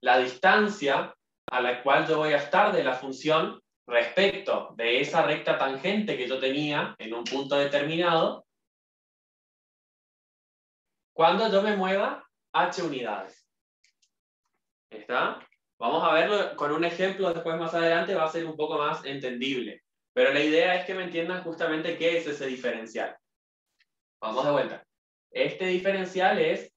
la distancia a la cual yo voy a estar de la función respecto de esa recta tangente que yo tenía en un punto determinado cuando yo me mueva h unidades. ¿Está? Vamos a verlo con un ejemplo después más adelante, va a ser un poco más entendible. Pero la idea es que me entiendan justamente qué es ese diferencial. Vamos de vuelta. Este diferencial es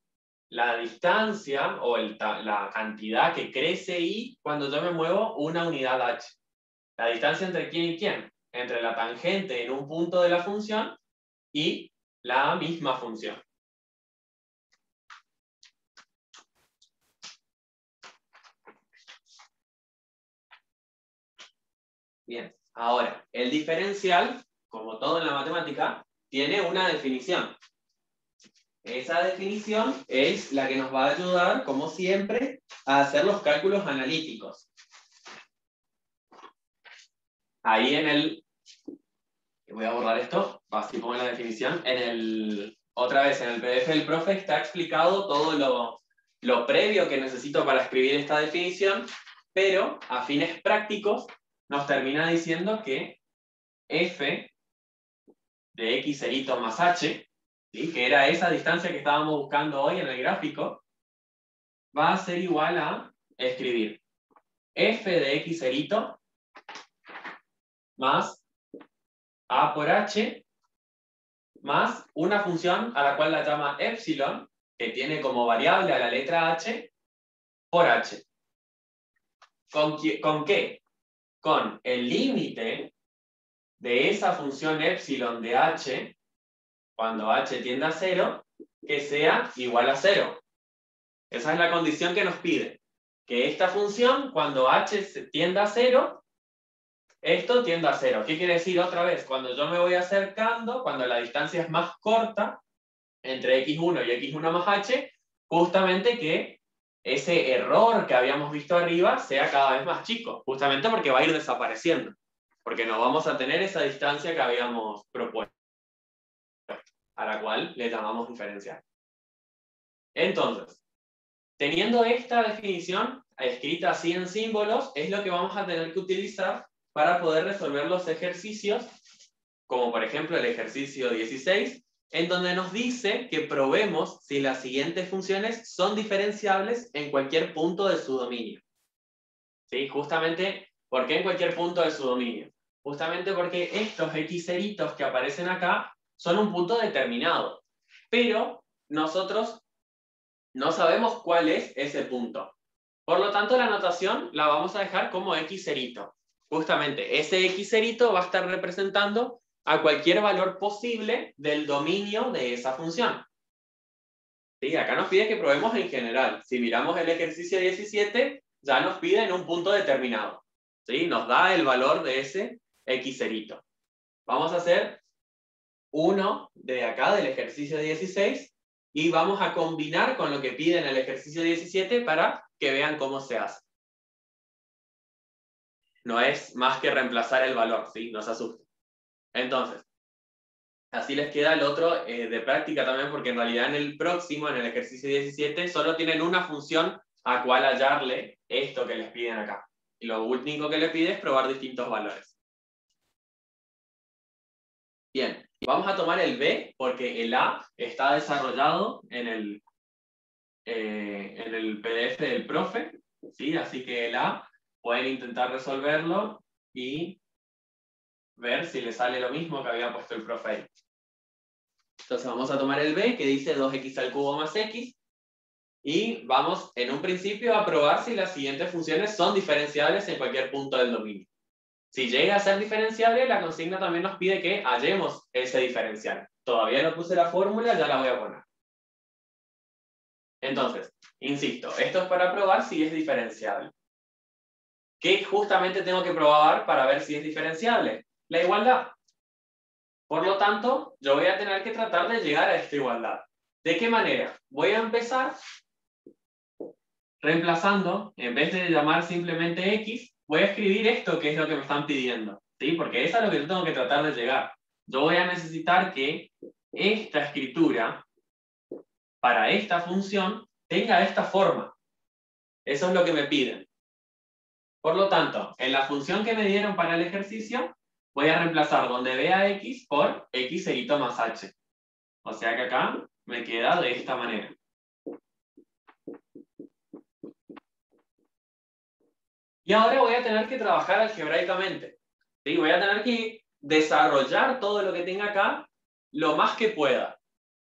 la distancia o la cantidad que crece y cuando yo me muevo una unidad h. La distancia entre quién y quién. Entre la tangente en un punto de la función y la misma función. Bien, ahora, el diferencial, como todo en la matemática, tiene una definición. Esa definición es la que nos va a ayudar, como siempre, a hacer los cálculos analíticos. Ahí en el... Voy a borrar esto, así pongo la definición. Otra vez, en el PDF del profe está explicado todo lo previo que necesito para escribir esta definición, pero a fines prácticos nos termina diciendo que f de x cerito más h, ¿sí?, que era esa distancia que estábamos buscando hoy en el gráfico, va a ser igual a escribir f de x cerito más a por h más una función a la cual la llama epsilon, que tiene como variable a la letra h, por h. ¿Con qué? Con el límite de esa función epsilon de h, cuando h tiende a 0, que sea igual a 0. Esa es la condición que nos pide. Que esta función, cuando h tienda a 0, esto tiende a 0. ¿Qué quiere decir otra vez? Cuando yo me voy acercando, cuando la distancia es más corta, entre x1 y x1 más h, justamente que ese error que habíamos visto arriba sea cada vez más chico, justamente porque va a ir desapareciendo, porque no vamos a tener esa distancia que habíamos propuesto, a la cual le llamamos diferencial. Entonces, teniendo esta definición escrita así en símbolos, es lo que vamos a tener que utilizar para poder resolver los ejercicios, como por ejemplo el ejercicio 16, en donde nos dice que probemos si las siguientes funciones son diferenciables en cualquier punto de su dominio. ¿Sí? Justamente, ¿por qué en cualquier punto de su dominio? Justamente porque estos x ceritos que aparecen acá son un punto determinado, pero nosotros no sabemos cuál es ese punto. Por lo tanto, la notación la vamos a dejar como x cerito. Justamente, ese x cerito va a estar representando a cualquier valor posible del dominio de esa función. ¿Sí? Acá nos pide que probemos en general. Si miramos el ejercicio 17, ya nos pide en un punto determinado. ¿Sí? Nos da el valor de ese x cerito. Vamos a hacer uno de acá del ejercicio 16 y vamos a combinar con lo que pide en el ejercicio 17 para que vean cómo se hace. No es más que reemplazar el valor, ¿sí? No se asusten. Entonces, así les queda el otro de práctica también, porque en realidad en el próximo, en el ejercicio 17, solo tienen una función a cual hallarle esto que les piden acá. Y lo único que le pide es probar distintos valores. Bien, vamos a tomar el B, porque el A está desarrollado en el PDF del profe, ¿sí? Así que el A pueden intentar resolverlo y ver si le sale lo mismo que había puesto el profe ahí. Entonces vamos a tomar el B, que dice 2x al cubo más x, y vamos en un principio a probar si las siguientes funciones son diferenciables en cualquier punto del dominio. Si llega a ser diferenciable, la consigna también nos pide que hallemos ese diferencial. Todavía no puse la fórmula, ya la voy a poner. Entonces, insisto, esto es para probar si es diferenciable. ¿Qué justamente tengo que probar para ver si es diferenciable? La igualdad. Por lo tanto, yo voy a tener que tratar de llegar a esta igualdad. ¿De qué manera? Voy a empezar reemplazando, en vez de llamar simplemente x, voy a escribir esto que es lo que me están pidiendo, ¿sí? Porque eso es lo que yo tengo que tratar de llegar. Yo voy a necesitar que esta escritura para esta función tenga esta forma. Eso es lo que me piden. Por lo tanto, en la función que me dieron para el ejercicio, voy a reemplazar donde vea x por x cerito más h. O sea que acá me queda de esta manera. Y ahora voy a tener que trabajar algebraicamente. ¿Sí? Voy a tener que desarrollar todo lo que tenga acá lo más que pueda.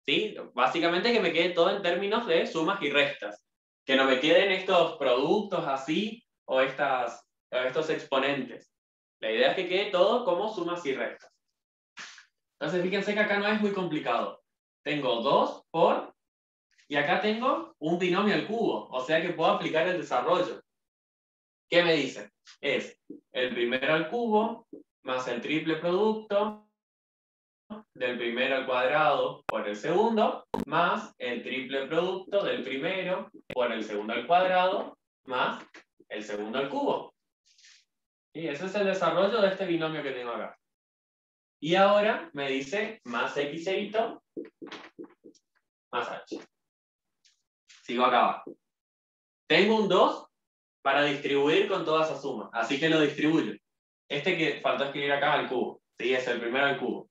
¿Sí? Básicamente que me quede todo en términos de sumas y restas. Que no me queden estos productos así o estos exponentes. La idea es que quede todo como sumas y restas. Entonces fíjense que acá no es muy complicado. Tengo 2 por, y acá tengo un binomio al cubo, o sea que puedo aplicar el desarrollo. ¿Qué me dice? Es el primero al cubo más el triple producto del primero al cuadrado por el segundo, más el triple producto del primero por el segundo al cuadrado, más el segundo al cubo. Y ese es el desarrollo de este binomio que tengo acá. Y ahora me dice más x cerito más h. Sigo acá abajo. Tengo un 2 para distribuir con toda esa suma, así que lo distribuyo. Este que faltó escribir acá al cubo, ¿sí? Es el primero al cubo.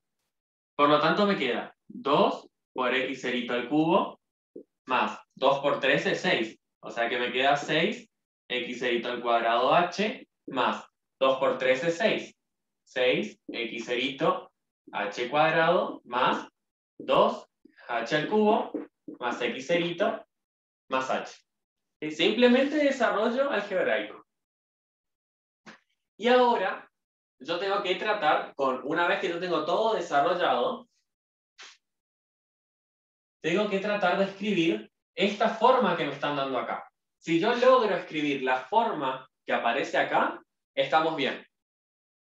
Por lo tanto me queda 2 por x cerito al cubo más 2 por 3 es 6. O sea que me queda 6 x cerito al cuadrado h más 2 por 3 es 6. 6 x cerito h cuadrado más 2 h al cubo más x cerito más h. ¿Sí? Simplemente desarrollo algebraico. Y ahora yo tengo que tratar con, una vez que yo tengo todo desarrollado, tengo que tratar de escribir esta forma que me están dando acá. Si yo logro escribir la forma que aparece acá, estamos bien.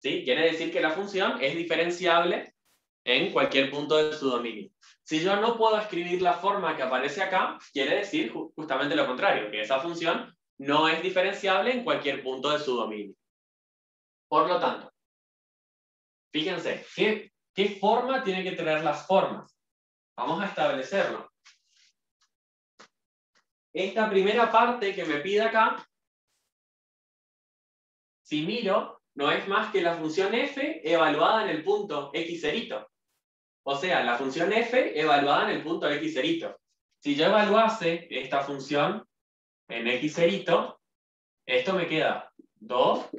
¿Sí? Quiere decir que la función es diferenciable en cualquier punto de su dominio. Si yo no puedo escribir la forma que aparece acá, quiere decir justamente lo contrario, que esa función no es diferenciable en cualquier punto de su dominio. Por lo tanto, fíjense, ¿qué forma tienen que tener las formas? Vamos a establecerlo. Esta primera parte que me pide acá, si miro, no es más que la función f evaluada en el punto x cerito. O sea, la función f evaluada en el punto x cerito. Si yo evaluase esta función en x cerito, esto me queda 2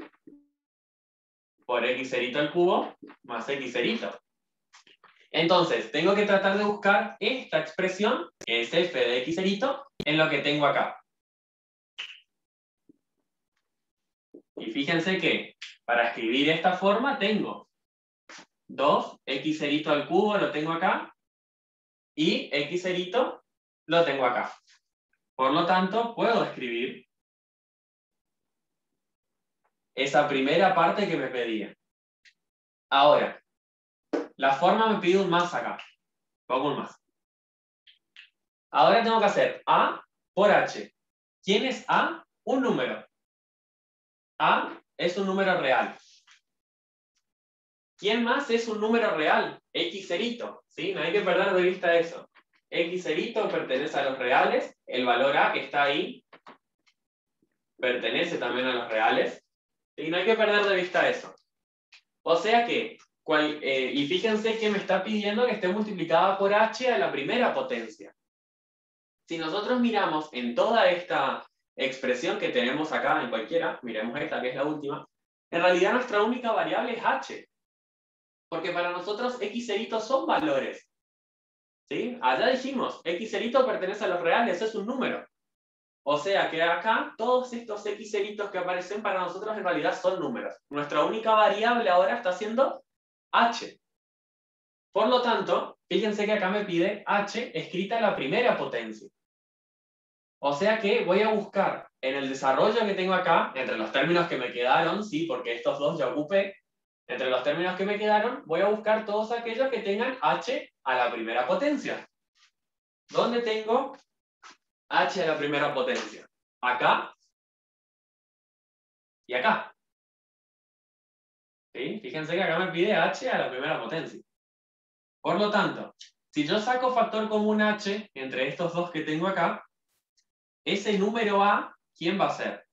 por x cerito al cubo más x cerito. Entonces, tengo que tratar de buscar esta expresión, que es f de x cerito, en lo que tengo acá. Y fíjense que para escribir esta forma tengo 2 x cerito al cubo, lo tengo acá, y x cerito lo tengo acá. Por lo tanto, puedo escribir esa primera parte que me pedía. Ahora, la forma me pide un más acá. Pongo un más. Ahora tengo que hacer A por H. ¿Quién es A? Un número. A es un número real. ¿Quién más es un número real? X cerito. ¿Sí? No hay que perder de vista eso. X cerito pertenece a los reales. El valor A que está ahí pertenece también a los reales. Y no hay que perder de vista eso. O sea que, y fíjense que me está pidiendo que esté multiplicada por h a la primera potencia. Si nosotros miramos en toda esta expresión que tenemos acá, en cualquiera, miremos esta que es la última, en realidad nuestra única variable es h. Porque para nosotros x ceritos son valores. ¿Sí? Allá dijimos, x cerito pertenece a los reales, es un número. O sea que acá todos estos x ceritos que aparecen para nosotros en realidad son números. Nuestra única variable ahora está siendo h. Por lo tanto, fíjense que acá me pide h escrita a la primera potencia. O sea que voy a buscar en el desarrollo que tengo acá, entre los términos que me quedaron, sí, porque estos dos ya ocupé, entre los términos que me quedaron, voy a buscar todos aquellos que tengan h a la primera potencia. ¿Dónde tengo h a la primera potencia? Acá y acá. ¿Sí? Fíjense que acá me pide h a la primera potencia. Por lo tanto, si yo saco factor común h entre estos dos que tengo acá, ese número a, ¿quién va a ser?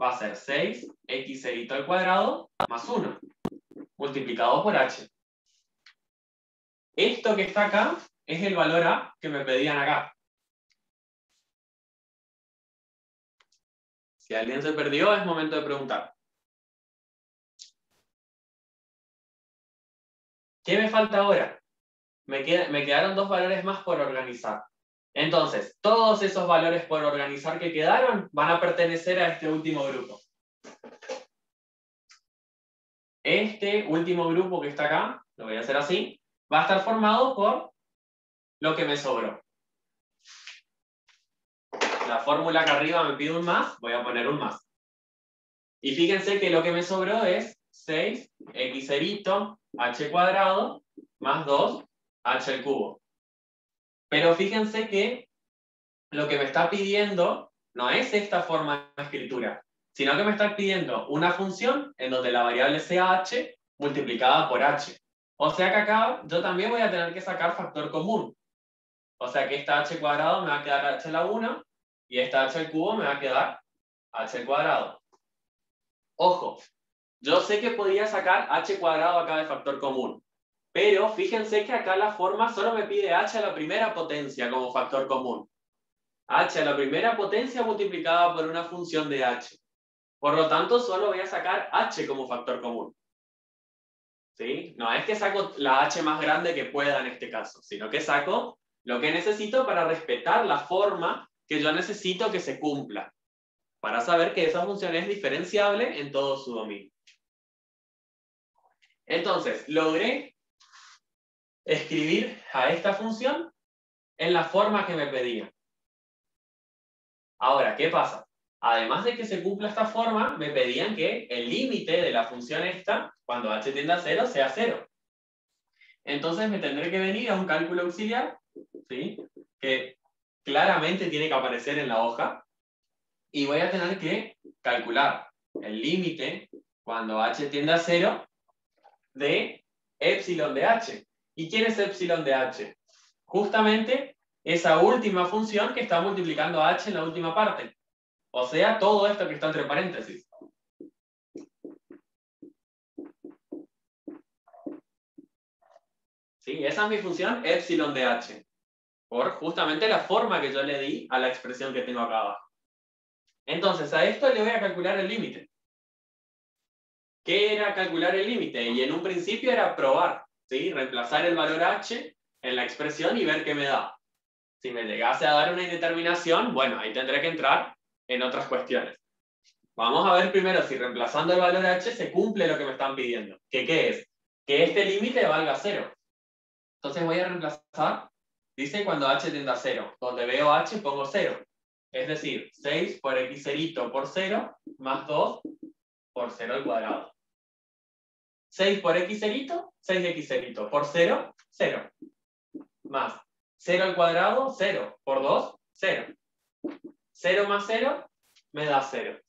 va a ser 6x al cuadrado más 1, multiplicado por h. Esto que está acá es el valor a que me pedían acá. Si alguien se perdió, es momento de preguntar. ¿Qué me falta ahora? Me quedaron dos valores más por organizar. Entonces, todos esos valores por organizar que quedaron van a pertenecer a este último grupo. Este último grupo que está acá, lo voy a hacer así, va a estar formado por lo que me sobró. La fórmula que arriba me pide un más, voy a poner un más. Y fíjense que lo que me sobró es 6x h cuadrado más 2h al cubo. Pero fíjense que lo que me está pidiendo no es esta forma de escritura, sino que me está pidiendo una función en donde la variable sea h multiplicada por h. O sea que acá yo también voy a tener que sacar factor común. O sea que esta h cuadrado me va a quedar h a la 1 y esta h al cubo me va a quedar h al cuadrado. Ojo, yo sé que podría sacar h cuadrado acá de factor común, pero fíjense que acá la forma solo me pide h a la primera potencia como factor común. H a la primera potencia multiplicada por una función de h. Por lo tanto, solo voy a sacar h como factor común. ¿Sí? No es que saco la h más grande que pueda en este caso, sino que saco lo que necesito para respetar la forma que yo necesito que se cumpla, para saber que esa función es diferenciable en todo su dominio. Entonces, logré escribir a esta función en la forma que me pedía. Ahora, ¿qué pasa? Además de que se cumpla esta forma, me pedían que el límite de la función esta, cuando h tiende a 0, sea 0. Entonces me tendré que venir a un cálculo auxiliar, ¿sí? Que claramente tiene que aparecer en la hoja, y voy a tener que calcular el límite cuando h tiende a 0 de epsilon de h. ¿Y quién es epsilon de h? Justamente esa última función que está multiplicando a h en la última parte. O sea, todo esto que está entre paréntesis. ¿Sí? Esa es mi función epsilon de h. Por justamente la forma que yo le di a la expresión que tengo acá abajo. Entonces, a esto le voy a calcular el límite. ¿Qué era calcular el límite? Y en un principio era probar, ¿sí? Reemplazar el valor h en la expresión y ver qué me da. Si me llegase a dar una indeterminación, bueno, ahí tendré que entrar en otras cuestiones. Vamos a ver primero si reemplazando el valor h se cumple lo que me están pidiendo. ¿Qué es? Que este límite valga 0. Entonces voy a reemplazar, dice cuando h tiende a 0. Donde veo h pongo 0. Es decir, 6 por x0 por 0 más 2 por 0 al cuadrado. 6 por x0, 6x0 por 0, 0. Más 0 al cuadrado, 0. Por 2, 0. 0 más 0 me da 0.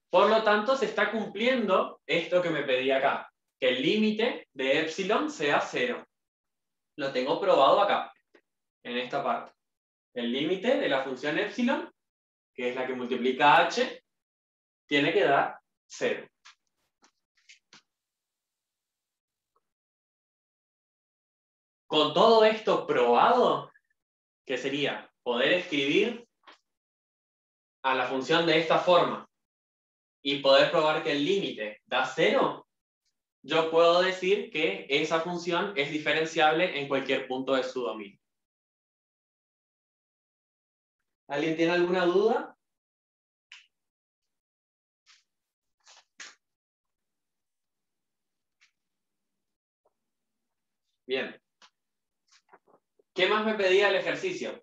Por lo tanto, se está cumpliendo esto que me pedía acá, que el límite de epsilon sea 0. Lo tengo probado acá, en esta parte. El límite de la función epsilon, que es la que multiplica h, tiene que dar 0. Con todo esto probado, ¿qué sería? Poder escribir a la función de esta forma y poder probar que el límite da 0, yo puedo decir que esa función es diferenciable en cualquier punto de su dominio. ¿Alguien tiene alguna duda? Bien. ¿Qué más me pedía el ejercicio?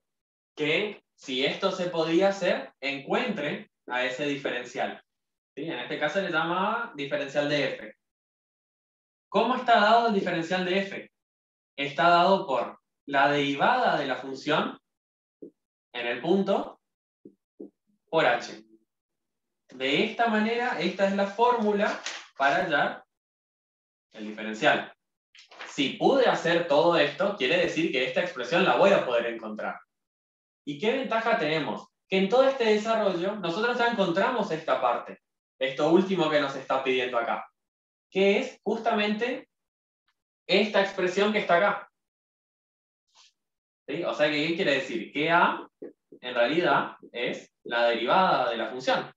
Que si esto se podía hacer, encuentre a ese diferencial. ¿Sí? En este caso le llamaba diferencial de f. ¿Cómo está dado el diferencial de f? Está dado por la derivada de la función en el punto por h. De esta manera, esta es la fórmula para hallar el diferencial. Si pude hacer todo esto, quiere decir que esta expresión la voy a poder encontrar. ¿Y qué ventaja tenemos? Que en todo este desarrollo nosotros ya encontramos esta parte. esto último que nos está pidiendo acá, que es justamente esta expresión que está acá. ¿Sí? O sea, ¿qué quiere decir? Que A, en realidad, es la derivada de la función.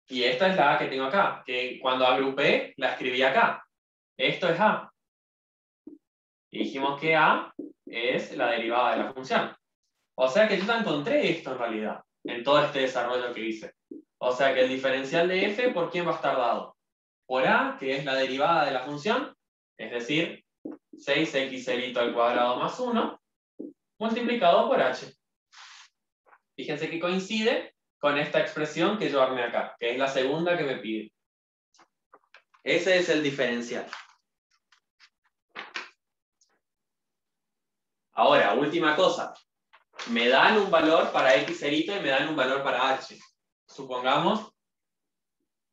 Y esta es la A que tengo acá, que cuando agrupé, la escribí acá. Esto es A. Y dijimos que A es la derivada de la función. O sea que yo ya encontré esto en realidad, en todo este desarrollo que hice. O sea que el diferencial de f, ¿por quién va a estar dado? Por a, que es la derivada de la función, es decir, 6x al cuadrado más 1, multiplicado por h. Fíjense que coincide con esta expresión que yo armé acá, que es la segunda que me pide. Ese es el diferencial. Ahora, última cosa. Me dan un valor para x y me dan un valor para h. Supongamos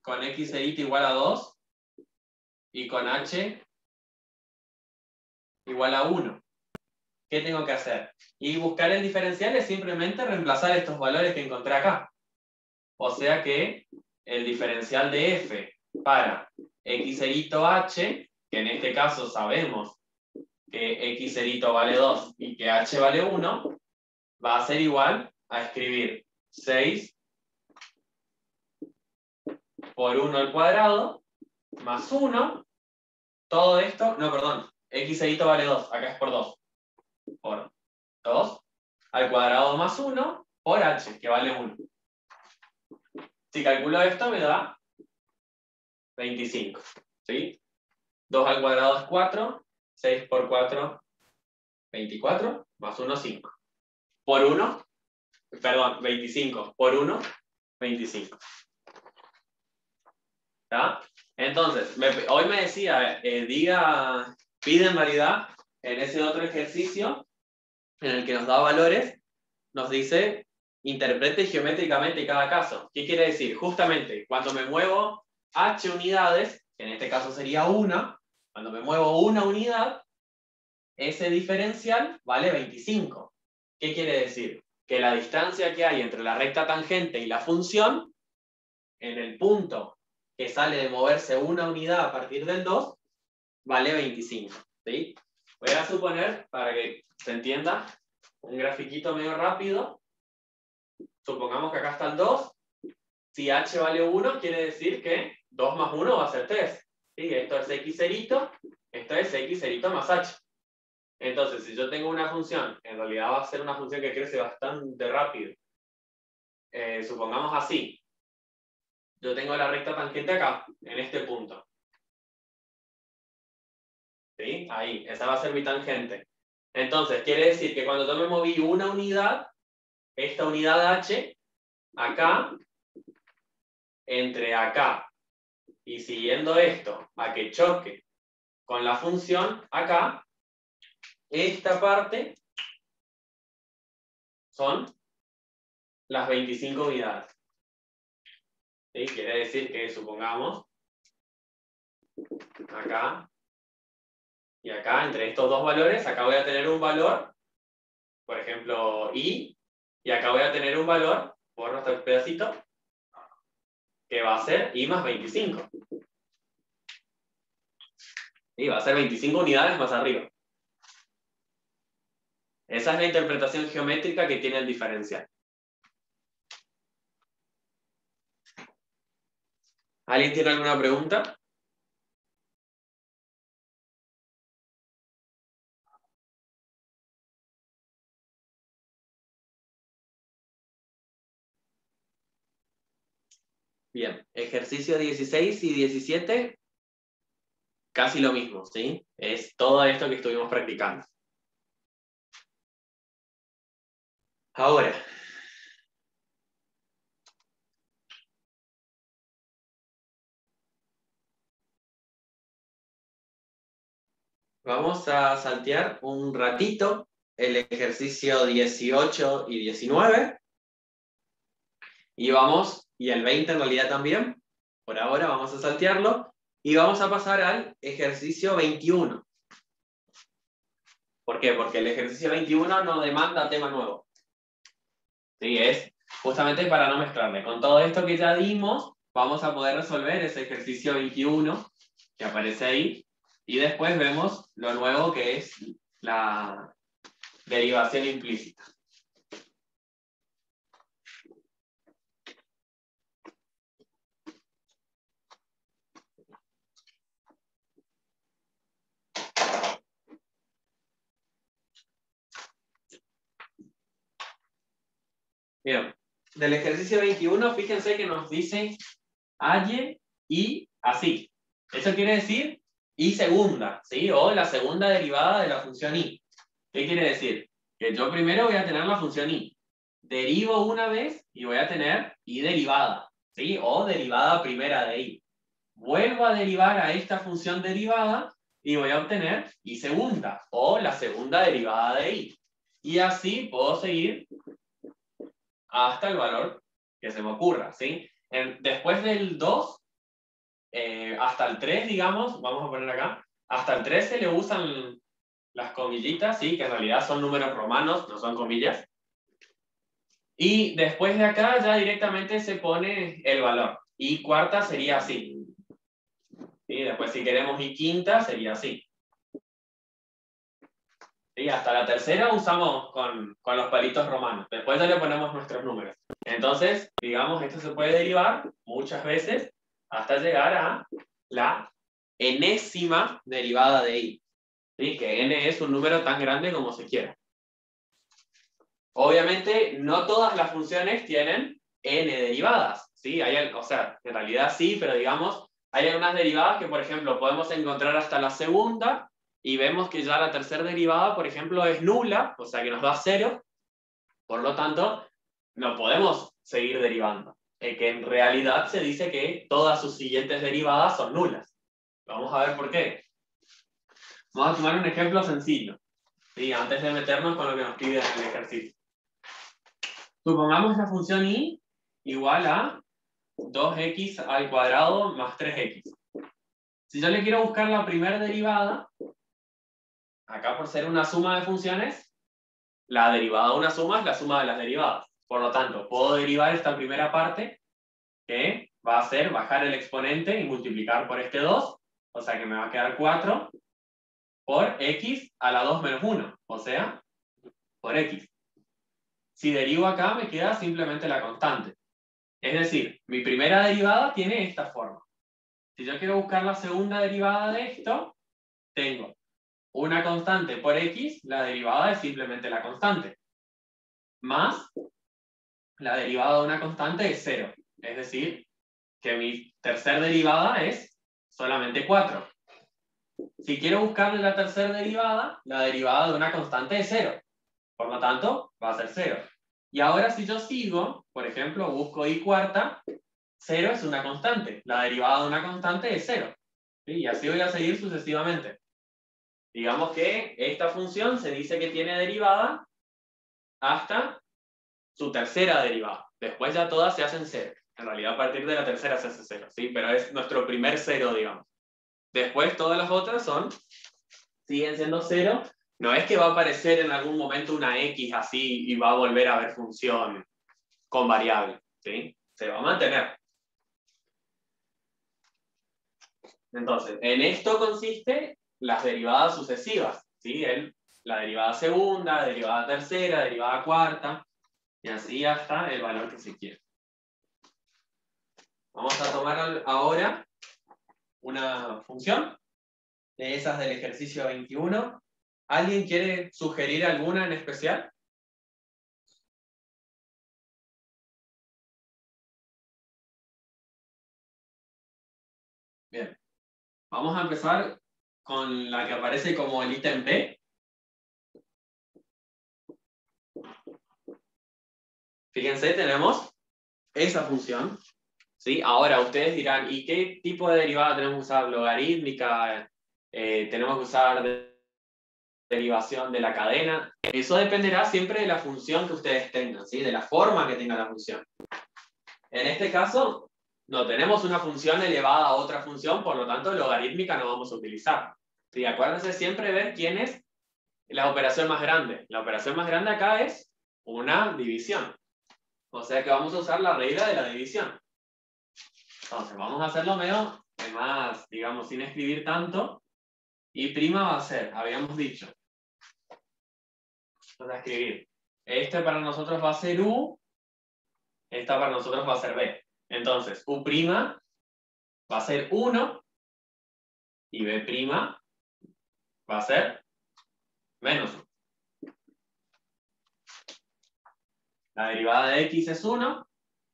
con x igual a 2 y con h igual a 1. ¿Qué tengo que hacer? Y buscar el diferencial es simplemente reemplazar estos valores que encontré acá. O sea que el diferencial de f para x h, que en este caso sabemos que x vale 2 y que h vale 1, va a ser igual a escribir 6 por 1 al cuadrado más 1, todo esto, no, perdón, x vale 2, acá es por 2, por 2 al cuadrado más 1 por h, que vale 1. Si calculo esto me da 25, ¿sí? 2 al cuadrado es 4, 6 por 4, 24, más 1, 5. Por 1, perdón, 25, por 1, 25. ¿Está? Entonces, hoy me decía, pide en realidad, en ese otro ejercicio, en el que nos da valores, nos dice, interprete geométricamente cada caso. ¿Qué quiere decir? Justamente, cuando me muevo h unidades, que en este caso sería 1, cuando me muevo una unidad, ese diferencial vale 25. ¿Qué quiere decir? Que la distancia que hay entre la recta tangente y la función, en el punto que sale de moverse una unidad a partir del 2, vale 25. ¿Sí? Voy a suponer, para que se entienda, un grafiquito medio rápido. Supongamos que acá está el 2. Si h vale 1, quiere decir que 2 más 1 va a ser 3. ¿Sí? Esto es x cerito, esto es x cerito más h. Entonces, si yo tengo una función, en realidad va a ser una función que crece bastante rápido. Supongamos así. Yo tengo la recta tangente acá, en este punto. ¿Sí? Ahí, esa va a ser mi tangente. Entonces, quiere decir que cuando yo me moví una unidad, esta unidad h, acá, entre acá, y siguiendo esto, a que choque con la función acá, esta parte son las 25 unidades. ¿Sí? Quiere decir que, supongamos, acá y acá, entre estos dos valores, acá voy a tener un valor, por ejemplo, y acá voy a tener un valor, por nuestro pedacito, que va a ser i más 25. Y va a ser 25 unidades más arriba. Esa es la interpretación geométrica que tiene el diferencial. ¿Alguien tiene alguna pregunta? Bien, ejercicio 16 y 17, casi lo mismo, ¿sí? Es todo esto que estuvimos practicando. Ahora, vamos a saltear un ratito el ejercicio 18 y 19. Y el 20 en realidad también. Por ahora vamos a saltearlo. Y vamos a pasar al ejercicio 21. ¿Por qué? Porque el ejercicio 21 no demanda tema nuevo. ¿Sí? Es justamente para no mezclarme. Con todo esto que ya dimos, vamos a poder resolver ese ejercicio 21 que aparece ahí, y después vemos lo nuevo que es la derivación implícita. Bien, del ejercicio 21, fíjense que nos dice halle y así. Eso quiere decir y segunda, ¿sí? O la segunda derivada de la función y. ¿Qué quiere decir? Que yo primero voy a tener la función y. Derivo una vez y voy a tener y derivada, ¿sí? O derivada primera de y. Vuelvo a derivar a esta función derivada y voy a obtener y segunda, o la segunda derivada de y. Y así puedo seguir hasta el valor que se me ocurra, ¿sí? Después del 2, hasta el 3, digamos, vamos a poner acá, hasta el 3 se le usan las comillitas, ¿sí? Que en realidad son números romanos, no son comillas. Y después de acá ya directamente se pone el valor. Y cuarta sería así. ¿Sí? Después si queremos y quinta sería así. ¿Sí? Hasta la tercera usamos con los palitos romanos. Después ya le ponemos nuestros números. Entonces, digamos, esto se puede derivar muchas veces hasta llegar a la enésima derivada de y. ¿Sí? Que n es un número tan grande como se quiera. Obviamente, no todas las funciones tienen n derivadas, ¿sí? O sea, en realidad sí, pero digamos, hay algunas derivadas que, por ejemplo, podemos encontrar hasta la segunda y vemos que ya la tercera derivada, por ejemplo, es nula, o sea que nos da 0, por lo tanto, no podemos seguir derivando. Que en realidad se dice que todas sus siguientes derivadas son nulas. Vamos a ver por qué. Vamos a tomar un ejemplo sencillo, ¿sí? Antes de meternos con lo que nos pide en el ejercicio. Supongamos la función y igual a 2x al cuadrado más 3x. Si yo le quiero buscar la primera derivada, acá por ser una suma de funciones, la derivada de una suma es la suma de las derivadas. Por lo tanto, puedo derivar esta primera parte, que va a ser bajar el exponente y multiplicar por este 2, o sea que me va a quedar 4 por x a la 2 menos 1, o sea, por x. Si derivo acá, me queda simplemente la constante. Es decir, mi primera derivada tiene esta forma. Si yo quiero buscar la segunda derivada de esto, tengo una constante por x, la derivada es simplemente la constante, más la derivada de una constante es 0. Es decir, que mi tercera derivada es solamente 4. Si quiero buscarle la tercera derivada, la derivada de una constante es 0. Por lo tanto, va a ser 0. Y ahora si yo sigo, por ejemplo, busco y cuarta, 0 es una constante. La derivada de una constante es 0. ¿Sí? Y así voy a seguir sucesivamente. Digamos que esta función se dice que tiene derivada hasta su tercera derivada. Después ya todas se hacen 0. En realidad a partir de la tercera se hace 0, ¿sí? Pero es nuestro primer 0, digamos. Después todas las otras siguen siendo 0. No es que va a aparecer en algún momento una x así y va a volver a haber función con variable, ¿sí? Se va a mantener. Entonces, en esto consiste las derivadas sucesivas, ¿sí? La derivada segunda, derivada tercera, derivada cuarta, y así hasta el valor que se quiera. Vamos a tomar ahora una función de esas del ejercicio 21. ¿Alguien quiere sugerir alguna en especial? Bien. Vamos a empezar con la que aparece como el ítem P. Fíjense, tenemos esa función, ¿sí? Ahora ustedes dirán, ¿y qué tipo de derivada tenemos que usar? ¿Logarítmica? ¿Tenemos que usar derivación de la cadena? Eso dependerá siempre de la función que ustedes tengan, ¿sí? De la forma que tenga la función. En este caso, no tenemos una función elevada a otra función, por lo tanto, logarítmica no vamos a utilizar. ¿Sí? Acuérdense siempre ver quién es la operación más grande. La operación más grande acá es una división. O sea que vamos a usar la regla de la división. Entonces, vamos a hacerlo medio más, digamos, sin escribir tanto. Y prima va a ser, habíamos dicho. Vamos a escribir. Este para nosotros va a ser U. Esta para nosotros va a ser B. Entonces, U' va a ser 1. Y B' va a ser menos 1. La derivada de x es 1.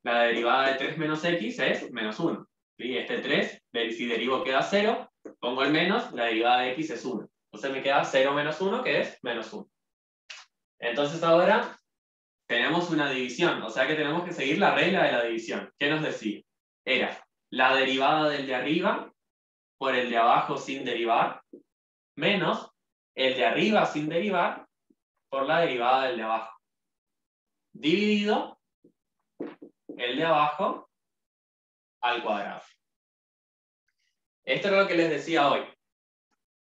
La derivada de 3 menos x es menos 1. ¿Sí? Este 3, si derivo queda 0, pongo el menos, la derivada de x es 1. Entonces me queda 0 menos 1, que es menos 1. Entonces ahora tenemos una división, o sea que tenemos que seguir la regla de la división. ¿Qué nos decía? Era la derivada del de arriba por el de abajo sin derivar, menos el de arriba sin derivar por la derivada del de abajo, dividido el de abajo al cuadrado. Esto es lo que les decía hoy.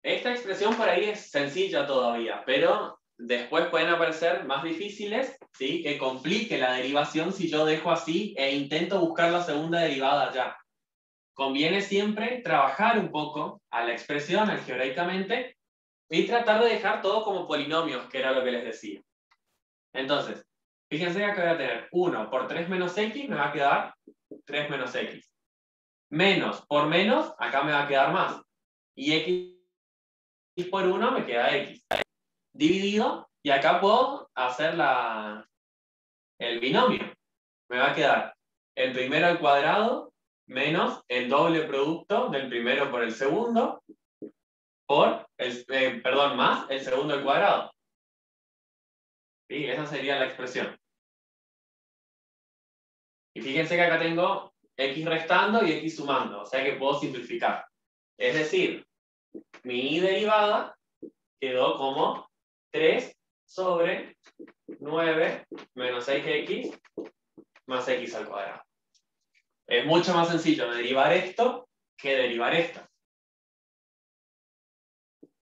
Esta expresión por ahí es sencilla todavía, pero después pueden aparecer más difíciles, ¿sí? Que complique la derivación si yo dejo así e intento buscar la segunda derivada ya. Conviene siempre trabajar un poco a la expresión algebraicamente y tratar de dejar todo como polinomios, que era lo que les decía. Entonces, fíjense que acá voy a tener 1 por 3 menos x, me va a quedar 3 menos x. Menos por menos, acá me va a quedar más. Y x por 1 me queda x. Dividido, y acá puedo hacer el binomio. Me va a quedar el primero al cuadrado menos el doble producto del primero por el segundo por más el segundo al cuadrado. ¿Sí? Esa sería la expresión. Y fíjense que acá tengo x restando y x sumando, o sea que puedo simplificar. Es decir, mi derivada quedó como 3 sobre 9 menos 6x más x al cuadrado. Es mucho más sencillo derivar esto que derivar esto.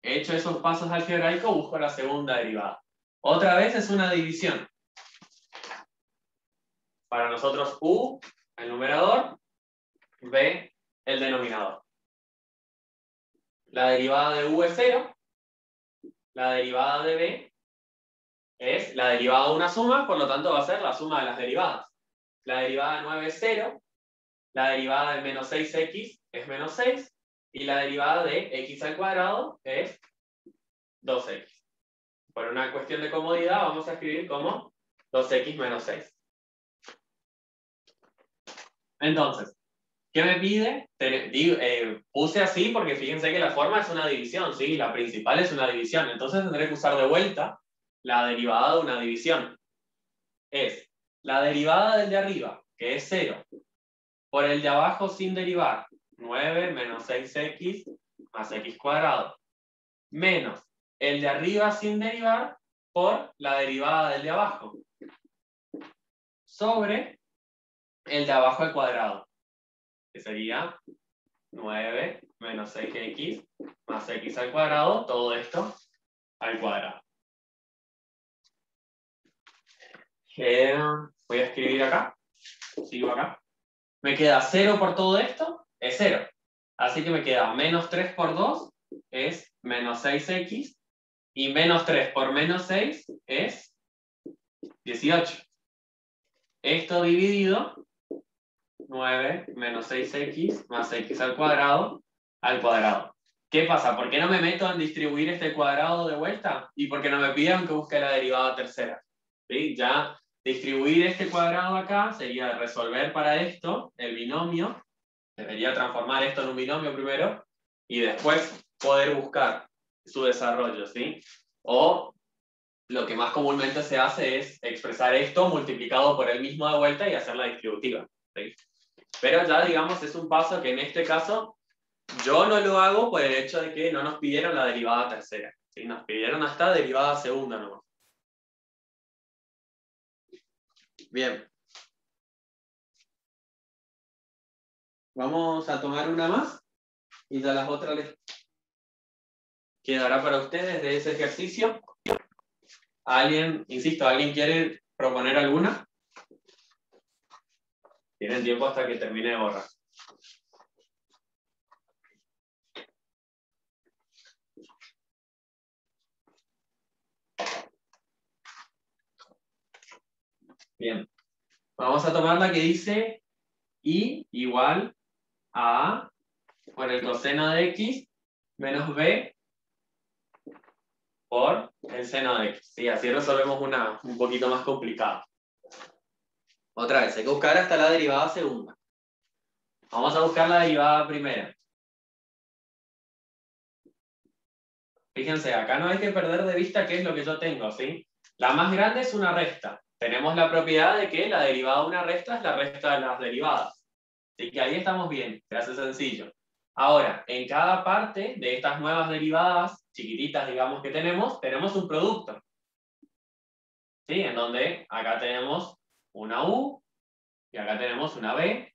Hecho esos pasos algebraicos, busco la segunda derivada. Otra vez es una división. Para nosotros u, el numerador, b, el denominador. La derivada de u es 0. La derivada de b es la derivada de una suma, por lo tanto va a ser la suma de las derivadas. La derivada de 9 es 0. La derivada de menos 6x es menos 6. Y la derivada de x al cuadrado es 2x. Por una cuestión de comodidad vamos a escribir como 2x menos 6. Entonces, ¿qué me pide? Puse así porque fíjense que la forma es una división, ¿sí? La principal es una división. Entonces tendré que usar de vuelta la derivada de una división. Es la derivada del de arriba, que es 0, por el de abajo sin derivar, 9 menos 6x más x cuadrado, menos el de arriba sin derivar por la derivada del de abajo, sobre el de abajo al cuadrado, que sería 9 menos 6x más x al cuadrado, todo esto al cuadrado. Voy a escribir acá, sigo acá. Me queda 0 por todo esto, es 0. Así que me queda menos 3 por 2 es menos 6x, y menos 3 por menos 6 es 18. Esto dividido, 9 menos 6x más x al cuadrado. ¿Qué pasa? ¿Por qué no me meto en distribuir este cuadrado de vuelta? Y porque no me piden que busque la derivada tercera. ¿Sí? Ya distribuir este cuadrado acá sería resolver para esto el binomio. Debería transformar esto en un binomio primero y después poder buscar su desarrollo, ¿sí? O lo que más comúnmente se hace es expresar esto multiplicado por el mismo de vuelta y hacer la distributiva, ¿sí? Pero ya, digamos, es un paso que en este caso yo no lo hago por el hecho de que no nos pidieron la derivada tercera, ¿sí? Nos pidieron hasta derivada segunda nomás. Bien. Vamos a tomar una más y ya las otras les quedará para ustedes de ese ejercicio. ¿Alguien, insisto, alguien quiere proponer alguna? Tienen tiempo hasta que termine de borrar. Bien. Vamos a tomar la que dice y igual a A por el coseno de x menos b por el seno de x. ¿Sí? Así resolvemos una un poquito más complicada. Otra vez, hay que buscar hasta la derivada segunda. Vamos a buscar la derivada primera. Fíjense, acá no hay que perder de vista qué es lo que yo tengo, ¿sí? La más grande es una resta. Tenemos la propiedad de que la derivada de una resta es la resta de las derivadas. Así que ahí estamos bien, se hace sencillo. Ahora, en cada parte de estas nuevas derivadas, chiquititas digamos que tenemos un producto. ¿Sí? En donde acá tenemos una U y acá tenemos una B.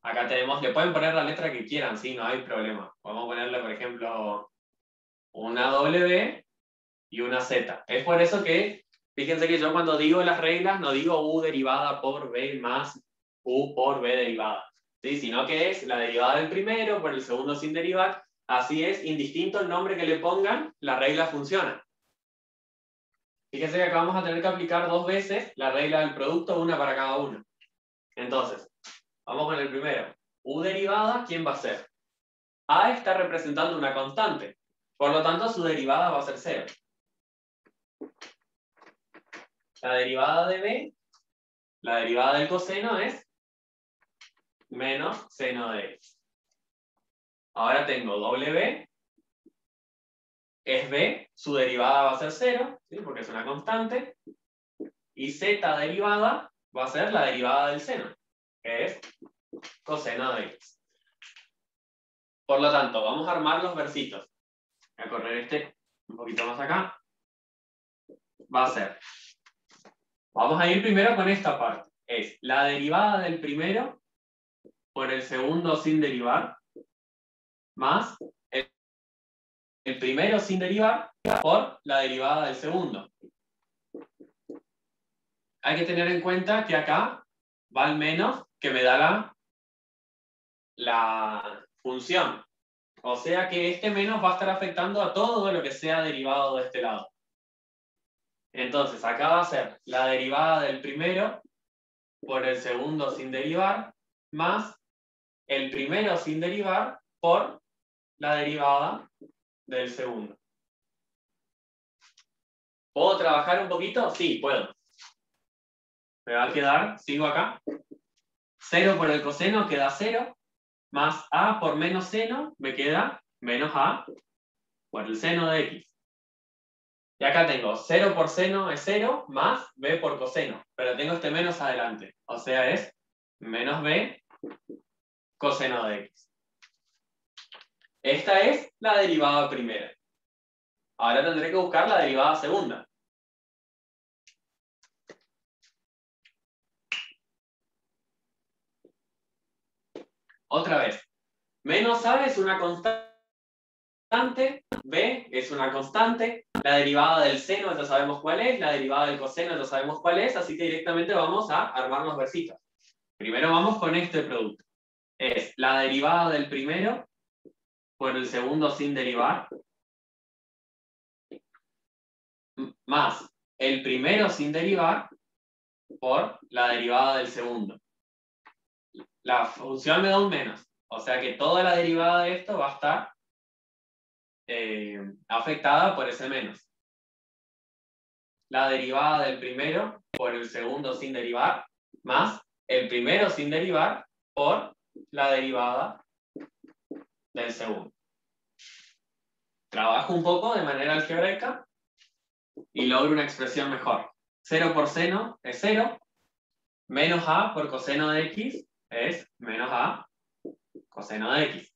Acá tenemos, le pueden poner la letra que quieran, ¿sí? No hay problema. Podemos ponerle, por ejemplo, una W y una Z. Es por eso que, fíjense que yo cuando digo las reglas no digo U derivada por B más U por B derivada, ¿sí? Sino que es la derivada del primero por el segundo sin derivar. Así es, indistinto el nombre que le pongan, la regla funciona. Fíjense que acá vamos a tener que aplicar 2 veces la regla del producto, una para cada uno. Entonces, vamos con el primero. U derivada, ¿quién va a ser? A está representando una constante. Por lo tanto, su derivada va a ser 0. La derivada de B, la derivada del coseno es menos seno de x. Ahora tengo W, es B, su derivada va a ser 0, ¿sí? Porque es una constante. Y Z derivada va a ser la derivada del seno, que es coseno de x. Por lo tanto, vamos a armar los versitos. Voy a correr este un poquito más acá. Va a ser, vamos a ir primero con esta parte. Es la derivada del primero por el segundo sin derivar, más el primero sin derivar por la derivada del segundo. Hay que tener en cuenta que acá va el menos que me da la función. O sea que este menos va a estar afectando a todo lo que sea derivado de este lado. Entonces, acá va a ser la derivada del primero por el segundo sin derivar, más el primero sin derivar por la derivada del segundo. ¿Puedo trabajar un poquito? Sí, puedo. Me va a quedar, sigo acá, 0 por el coseno queda 0, más a por menos seno me queda menos a por el seno de x. Y acá tengo 0 por seno es 0, más b por coseno, pero tengo este menos adelante, o sea es menos b coseno de x. Esta es la derivada primera. Ahora tendré que buscar la derivada segunda. Otra vez, menos a es una constante, b es una constante, la derivada del seno ya sabemos cuál es, la derivada del coseno ya sabemos cuál es, así que directamente vamos a armar los versitos. Primero vamos con este producto. Es la derivada del primero por el segundo sin derivar, más el primero sin derivar por la derivada del segundo. La función me da un menos, o sea que toda la derivada de esto va a estar afectada por ese menos. La derivada del primero por el segundo sin derivar, más el primero sin derivar por la derivada del segundo. Trabajo un poco de manera algebraica y logro una expresión mejor. 0 por seno es 0, menos a por coseno de x es menos a coseno de x.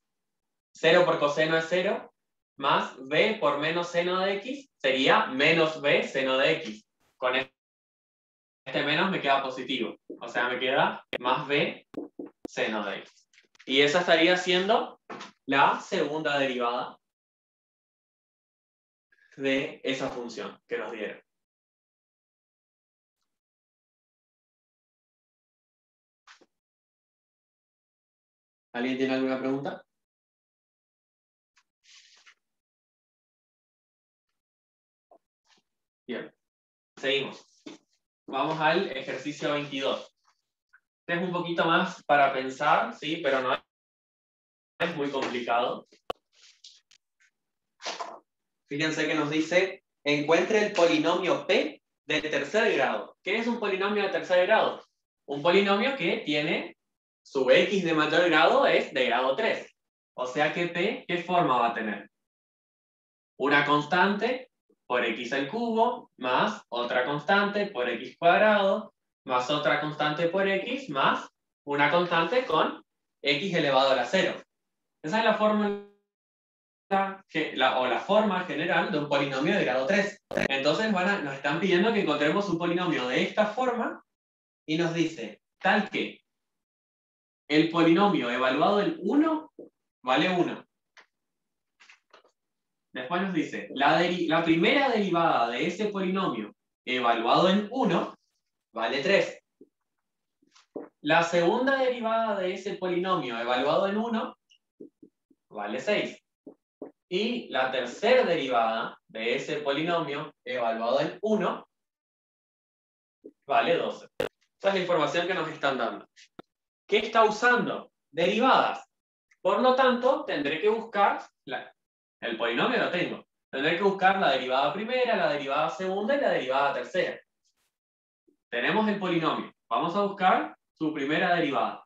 0 por coseno es 0, más b por menos seno de x sería menos b seno de x. Con este menos me queda positivo, o sea, me queda más b seno de x. Y esa estaría siendo la segunda derivada de esa función que nos dieron. ¿Alguien tiene alguna pregunta? Bien, seguimos. Vamos al ejercicio 22. Este es un poquito más para pensar, sí, pero no es muy complicado. Fíjense que nos dice, encuentre el polinomio P de tercer grado. ¿Qué es un polinomio de tercer grado? Un polinomio que tiene su X de mayor grado es de grado 3. O sea que P, ¿qué forma va a tener? Una constante por X al cubo, más otra constante por X cuadrado, más otra constante por X, más una constante con X elevado a la 0. Esa es la fórmula o la forma general de un polinomio de grado 3. Entonces nos están pidiendo que encontremos un polinomio de esta forma y nos dice tal que el polinomio evaluado en 1 vale 1. Después nos dice la primera derivada de ese polinomio evaluado en 1 vale 3. La segunda derivada de ese polinomio evaluado en 1 vale 6. Y la tercera derivada de ese polinomio evaluado en 1 vale 12. Esa es la información que nos están dando. ¿Qué está usando? Derivadas. Por lo tanto, tendré que buscar, el polinomio lo tengo, tendré que buscar la derivada primera, la derivada segunda y la derivada tercera. Tenemos el polinomio. Vamos a buscar su primera derivada.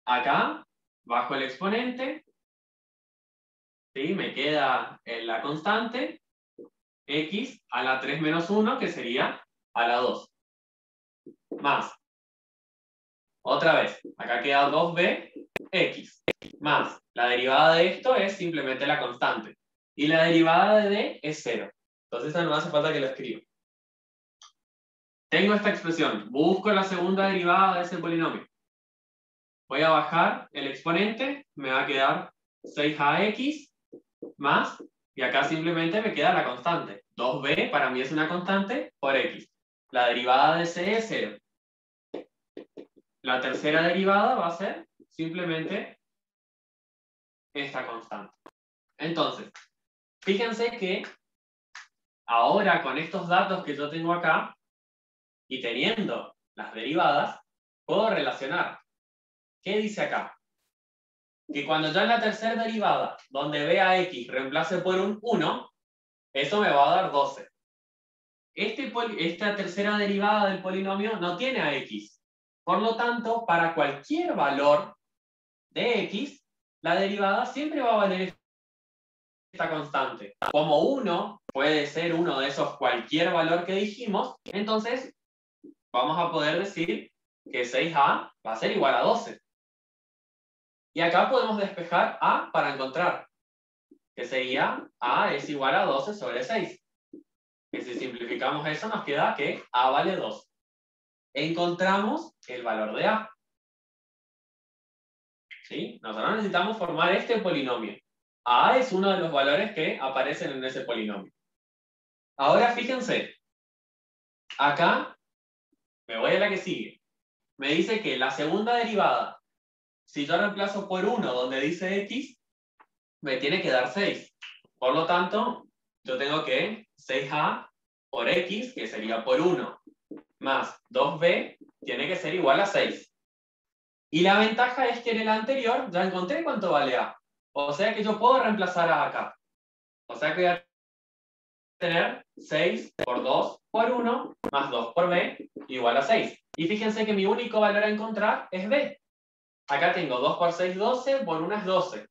Acá, bajo el exponente, ¿sí? Me queda la constante x a la 3 menos 1, que sería a la 2. Más. Otra vez, acá queda 2b, x. Más. La derivada de esto es simplemente la constante. Y la derivada de d es 0. Entonces no hace falta que lo escriba. Tengo esta expresión. Busco la segunda derivada de ese polinomio. Voy a bajar el exponente. Me va a quedar 6ax más, y acá simplemente me queda la constante. 2b para mí es una constante por x. La derivada de c es 0. La tercera derivada va a ser simplemente esta constante. Entonces, fíjense que ahora con estos datos que yo tengo acá, y teniendo las derivadas, puedo relacionar. ¿Qué dice acá? Que cuando yo en la tercera derivada, donde b a x reemplace por un 1, eso me va a dar 12. Esta tercera derivada del polinomio no tiene a x. Por lo tanto, para cualquier valor de x, la derivada siempre va a valer esta constante. Como 1 puede ser uno de esos cualquier valor que dijimos, entonces vamos a poder decir que 6a va a ser igual a 12. Y acá podemos despejar a para encontrar, que sería a es igual a 12 sobre 6. Que si simplificamos eso nos queda que a vale 2. Encontramos el valor de a. ¿Sí? Nosotros necesitamos formar este polinomio. A es uno de los valores que aparecen en ese polinomio. Ahora fíjense, acá me voy a la que sigue. Me dice que la segunda derivada, si yo reemplazo por 1 donde dice x, me tiene que dar 6. Por lo tanto, yo tengo que 6a por x, que sería por 1, más 2b, tiene que ser igual a 6. Y la ventaja es que en el anterior ya encontré cuánto vale a. O sea que yo puedo reemplazar a acá. O sea que voy a tener 6 por 2 por 1, más 2 por b, igual a 6. Y fíjense que mi único valor a encontrar es b. Acá tengo 2 por 6, 12, por 1 es 12.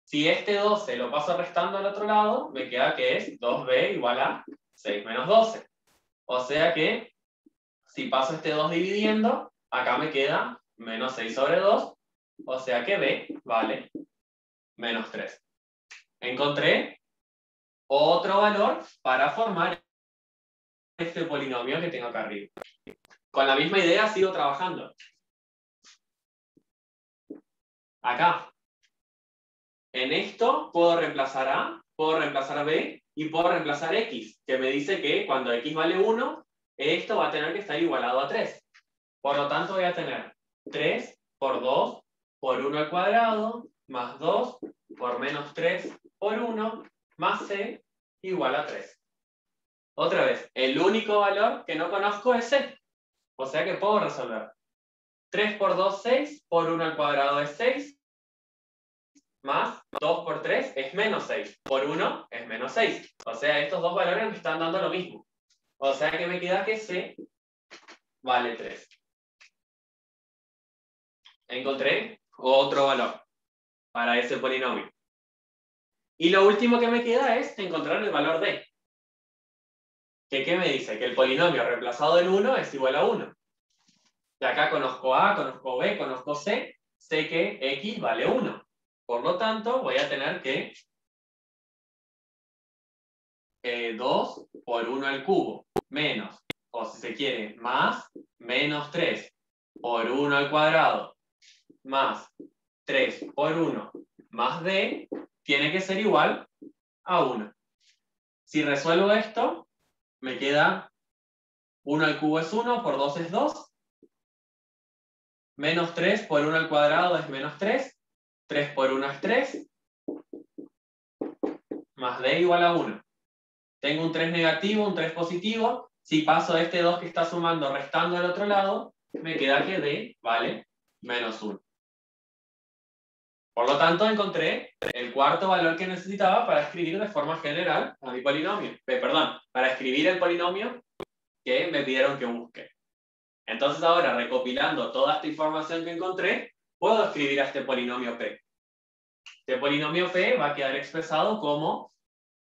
Si este 12 lo paso restando al otro lado, me queda que es 2b igual a 6 menos 12. O sea que, si paso este 2 dividiendo, acá me queda menos 6 sobre 2, o sea que b vale menos 3. Encontré otro valor para formar este polinomio que tengo acá arriba. Con la misma idea sigo trabajando. Acá. En esto puedo reemplazar a, puedo reemplazar b y puedo reemplazar x, que me dice que cuando x vale 1, esto va a tener que estar igualado a 3. Por lo tanto voy a tener 3 por 2 por 1 al cuadrado, más 2 por menos 3 por 1, más c igual a 3. Otra vez, el único valor que no conozco es c. O sea que puedo resolver. 3 por 2, 6, por 1 al cuadrado es 6, más 2 por 3 es menos 6, por 1 es menos 6. O sea, estos dos valores me están dando lo mismo. O sea que me queda que c vale 3. Encontré otro valor para ese polinomio. Y lo último que me queda es encontrar el valor d. ¿Qué me dice? Que el polinomio reemplazado en 1 es igual a 1. Y acá conozco a, conozco b, conozco c, sé que x vale 1. Por lo tanto, voy a tener que 2 por 1 al cubo, menos, o si se quiere, más, menos 3 por 1 al cuadrado, más 3 por 1, más d, tiene que ser igual a 1. Si resuelvo esto, me queda 1 al cubo es 1, por 2 es 2, menos 3 por 1 al cuadrado es menos 3, 3 por 1 es 3, más d igual a 1. Tengo un 3 negativo, un 3 positivo. Si paso este 2 que está sumando restando al otro lado, me queda que d vale menos 1. Por lo tanto, encontré el cuarto valor que necesitaba para escribir de forma general a mi polinomio. Perdón, para escribir el polinomio que me pidieron que busque. Entonces ahora, recopilando toda esta información que encontré, puedo escribir a este polinomio P. Este polinomio P va a quedar expresado como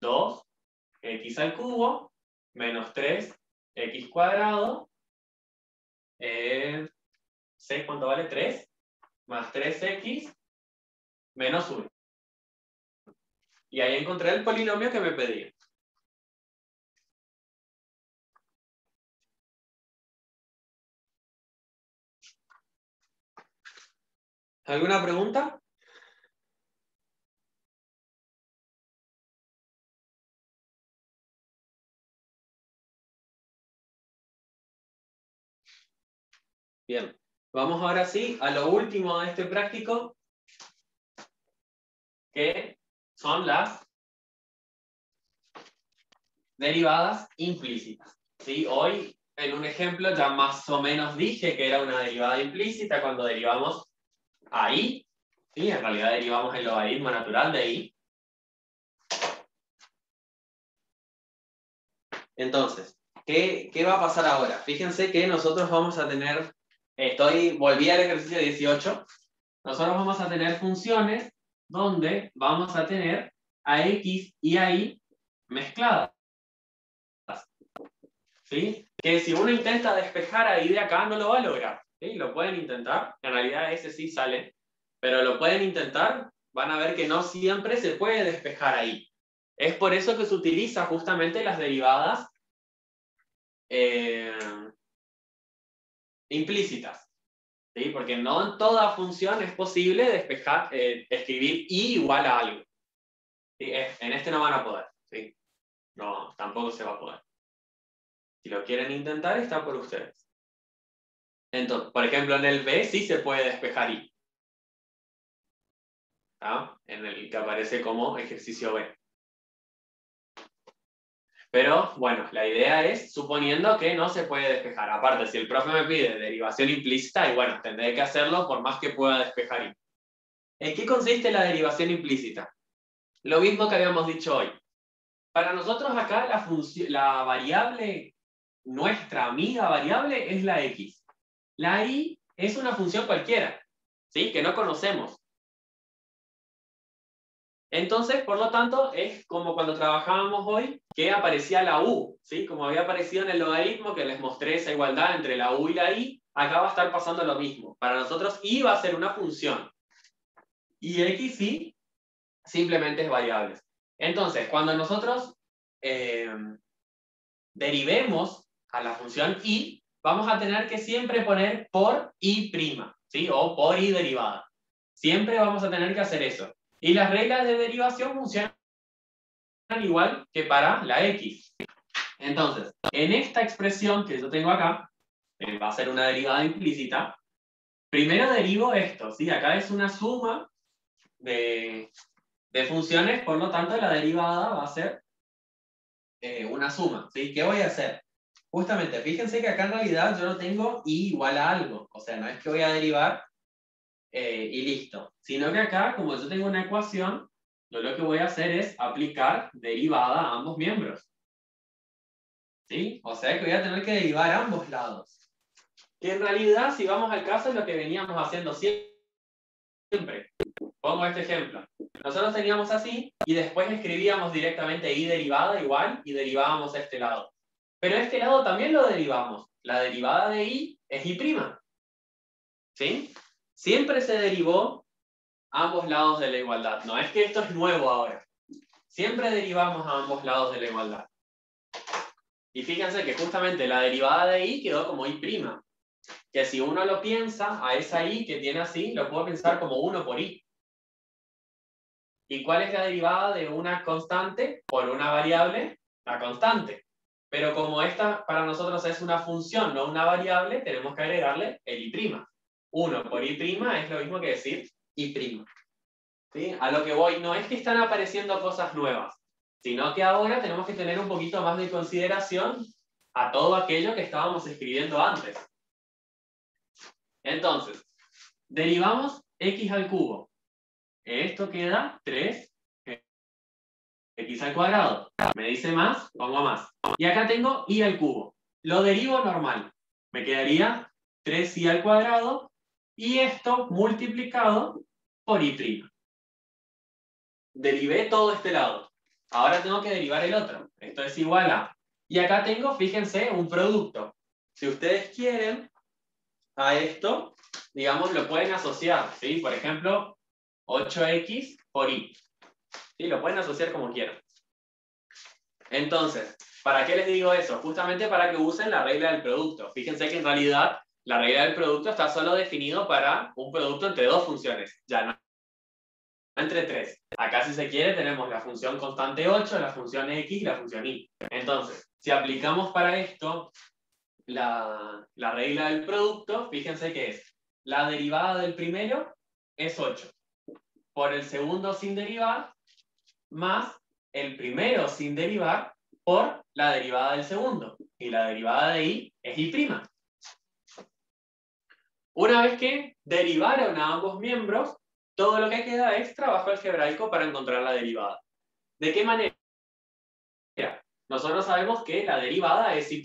2x al cubo menos 3x cuadrado, 6, ¿cuánto vale? 3, más 3x menos 1. Y ahí encontré el polinomio que me pedía. ¿Alguna pregunta? Bien, vamos ahora sí a lo último de este práctico, que son las derivadas implícitas. ¿Sí? Hoy, en un ejemplo, ya más o menos dije que era una derivada implícita cuando derivamos a y. ¿Sí? En realidad derivamos el logaritmo natural de y. Entonces, ¿qué va a pasar ahora? Fíjense que nosotros vamos a tener, volví al ejercicio 18, nosotros vamos a tener funciones donde vamos a tener a x y a y mezcladas. ¿Sí? Que si uno intenta despejar a y de acá no lo va a lograr. ¿Sí? Lo pueden intentar, en realidad ese sí sale, pero lo pueden intentar, van a ver que no siempre se puede despejar ahí. Es por eso que se utiliza justamente las derivadas implícitas. ¿Sí? Porque no en toda función es posible despejar, escribir y igual a algo. ¿Sí? En este no van a poder. ¿Sí? No, tampoco se va a poder. Si lo quieren intentar, está por ustedes. Entonces, por ejemplo, en el B sí se puede despejar y. ¿Ah? En el que aparece como ejercicio B. Pero, bueno, la idea es suponiendo que no se puede despejar. Aparte, si el profe me pide derivación implícita, y bueno, tendré que hacerlo por más que pueda despejar y. ¿En qué consiste la derivación implícita? Lo mismo que habíamos dicho hoy. Para nosotros acá la variable, nuestra amiga variable es la x. La y es una función cualquiera, ¿sí? Que no conocemos. Entonces, por lo tanto, es como cuando trabajábamos hoy, que aparecía la u, ¿sí? Como había aparecido en el logaritmo, que les mostré esa igualdad entre la u y la y, acá va a estar pasando lo mismo. Para nosotros y va a ser una función. Y x y simplemente es variables. Entonces, cuando nosotros derivemos a la función y, vamos a tener que siempre poner por y prima, ¿sí? O por y derivada. Siempre vamos a tener que hacer eso. Y las reglas de derivación funcionan igual que para la x. Entonces, en esta expresión que yo tengo acá, va a ser una derivada implícita, Primero derivo esto, ¿sí? Acá es una suma de funciones, por lo tanto la derivada va a ser una suma, ¿sí? ¿Qué voy a hacer? Justamente, fíjense que acá en realidad yo no tengo y igual a algo, o sea, no es que voy a derivar y listo, sino que acá, como yo tengo una ecuación, yo lo que voy a hacer es aplicar derivada a ambos miembros, ¿sí? O sea que voy a tener que derivar a ambos lados. Que en realidad, si vamos al caso, es lo que veníamos haciendo siempre. Pongo este ejemplo. Nosotros teníamos así y después escribíamos directamente y derivada igual y derivábamos este lado. Pero este lado también lo derivamos. La derivada de y es y'. ¿Sí? Siempre se derivó ambos lados de la igualdad. No es que esto es nuevo ahora. Siempre derivamos a ambos lados de la igualdad. Y fíjense que justamente la derivada de y quedó como y'. Que si uno lo piensa, a esa y que tiene así, lo puedo pensar como 1 por y. ¿Y cuál es la derivada de una constante por una variable? La constante. Pero como esta para nosotros es una función, no una variable, tenemos que agregarle el y'. 1 por y' es lo mismo que decir y'. ¿Sí? A lo que voy, no es que están apareciendo cosas nuevas, sino que ahora tenemos que tener un poquito más de consideración a todo aquello que estábamos escribiendo antes. Entonces, derivamos x al cubo. Esto queda 3x al cuadrado. Me dice más, pongo más. Y acá tengo y al cubo. Lo derivo normal. Me quedaría 3y al cuadrado y esto multiplicado por y'. Derivé todo este lado. Ahora tengo que derivar el otro. Esto es igual a... Y acá tengo, fíjense, un producto. Si ustedes quieren, a esto, digamos, lo pueden asociar, ¿sí? Por ejemplo, 8x por y. ¿Sí? Lo pueden asociar como quieran. Entonces, ¿para qué les digo eso? Justamente para que usen la regla del producto. Fíjense que en realidad la regla del producto está solo definido para un producto entre dos funciones, ya no entre tres. Acá, si se quiere, tenemos la función constante 8, la función x y la función y. Entonces, si aplicamos para esto la regla del producto, fíjense que es la derivada del primero es 8 por el segundo sin derivar más el primero sin derivar por la derivada del segundo. Y la derivada de y es y'. Una vez que derivaron a ambos miembros, todo lo que queda es trabajo algebraico para encontrar la derivada. ¿De qué manera? Nosotros sabemos que la derivada es y'.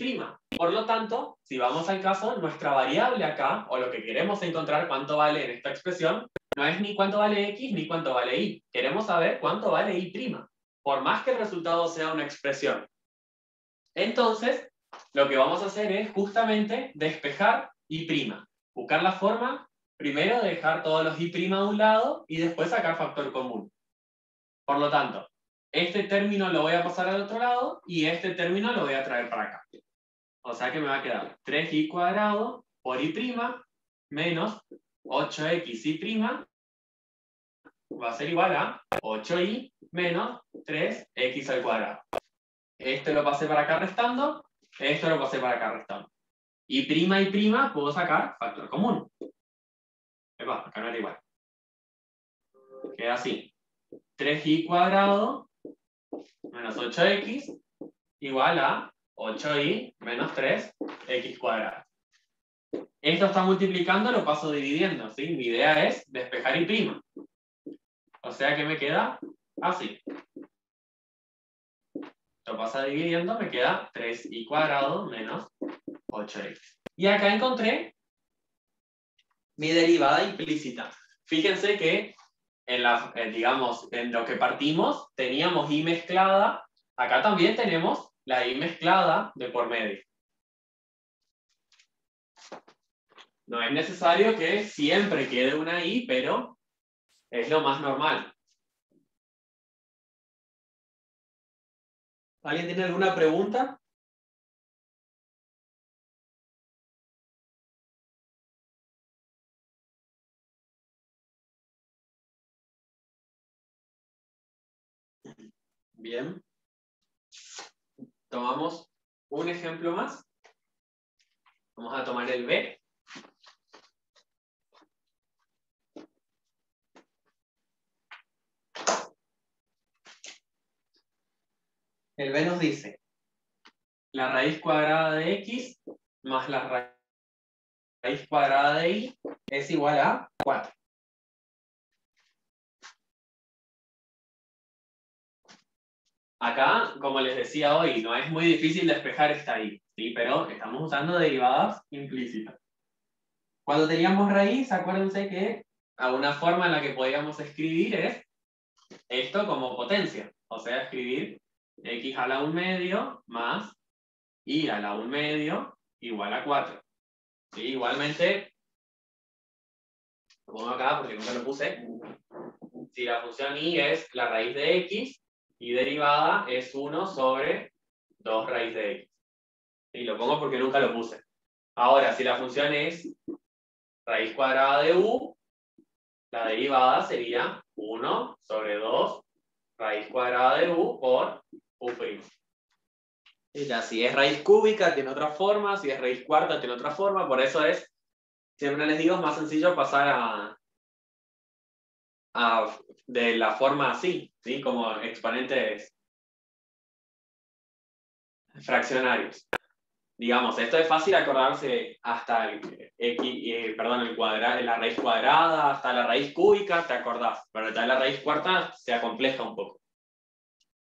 Por lo tanto, si vamos al caso, nuestra variable acá, o lo que queremos encontrar cuánto vale en esta expresión, no es ni cuánto vale x ni cuánto vale y. Queremos saber cuánto vale y', por más que el resultado sea una expresión. Entonces, lo que vamos a hacer es justamente despejar y'. Buscar la forma, primero de dejar todos los y' a un lado y después sacar factor común. Por lo tanto, este término lo voy a pasar al otro lado y este término lo voy a traer para acá. O sea que me va a quedar 3y cuadrado por y' menos 8xy' va a ser igual a 8y menos 3x al cuadrado. Este lo pasé para acá restando, esto lo pasé para acá restando. Y' puedo sacar factor común. Acá no era igual. Queda así. 3y cuadrado menos 8x igual a 8y menos 3x cuadrado. Esto está multiplicando, lo paso dividiendo, ¿sí? Mi idea es despejar y'. O sea que me queda así. Lo pasa dividiendo, me queda 3y cuadrado menos 8x. Y acá encontré mi derivada implícita. Fíjense que digamos, en lo que partimos teníamos y mezclada. Acá también tenemos la y mezclada de por medio. No es necesario que siempre quede una y, pero es lo más normal. ¿Alguien tiene alguna pregunta? Bien. Tomamos un ejemplo más. Vamos a tomar el B. el b nos dice la raíz cuadrada de x más la raíz cuadrada de y es igual a 4. Acá, como les decía hoy, no es muy difícil despejar esta y, ¿sí? Pero estamos usando derivadas implícitas. Cuando teníamos raíz, acuérdense que una forma en la que podíamos escribir es esto como potencia. O sea, escribir x a la 1 medio más y a la 1 medio igual a 4. ¿Sí? Igualmente, lo pongo acá porque nunca lo puse. Si la función y es la raíz de x y derivada es 1 sobre 2 raíz de x. Y lo pongo porque nunca lo puse. Ahora, si la función es raíz cuadrada de u, la derivada sería 1 sobre 2 raíz cuadrada de u por u'. Y ya, si es raíz cúbica, tiene otra forma, si es raíz cuarta, tiene otra forma, por eso es, siempre les digo, es más sencillo pasar de la forma así, ¿sí? Como exponentes fraccionarios. Digamos, esto es fácil acordarse hasta la raíz cuadrada, hasta la raíz cúbica, te acordás, pero ya la raíz cuarta se acompleja un poco.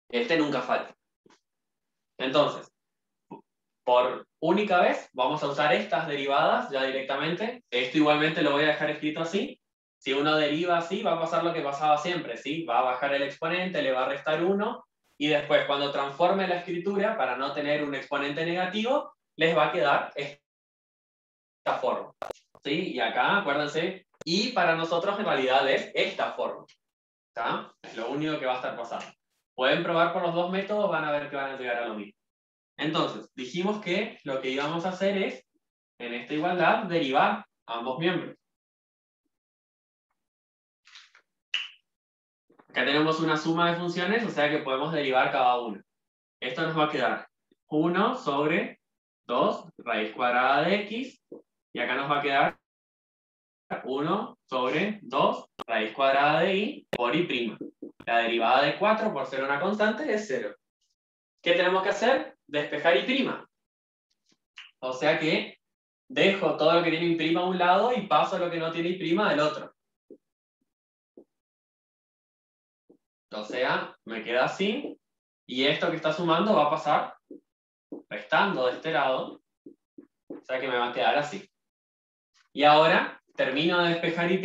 Este nunca falta. Entonces, por única vez vamos a usar estas derivadas ya directamente. Esto igualmente lo voy a dejar escrito así. Si uno deriva así, va a pasar lo que pasaba siempre, ¿sí? Va a bajar el exponente, le va a restar 1, y después cuando transforme la escritura, para no tener un exponente negativo, les va a quedar esta forma. ¿Sí? Y acá, acuérdense, y para nosotros en realidad es esta forma. ¿Está? Es lo único que va a estar pasando. Pueden probar por los dos métodos, van a ver que van a llegar a lo mismo. Entonces, dijimos que lo que íbamos a hacer es, en esta igualdad, derivar ambos miembros. Acá tenemos una suma de funciones, o sea que podemos derivar cada una. Esto nos va a quedar 1 sobre 2 raíz cuadrada de x, y acá nos va a quedar 1 sobre 2 raíz cuadrada de y por y'. La derivada de 4, por ser una constante, es 0. ¿Qué tenemos que hacer? Despejar y'. O sea que dejo todo lo que tiene y' a un lado y paso lo que no tiene y' del otro. O sea, me queda así, y esto que está sumando va a pasar restando de este lado, o sea que me va a quedar así. Y ahora termino de despejar y',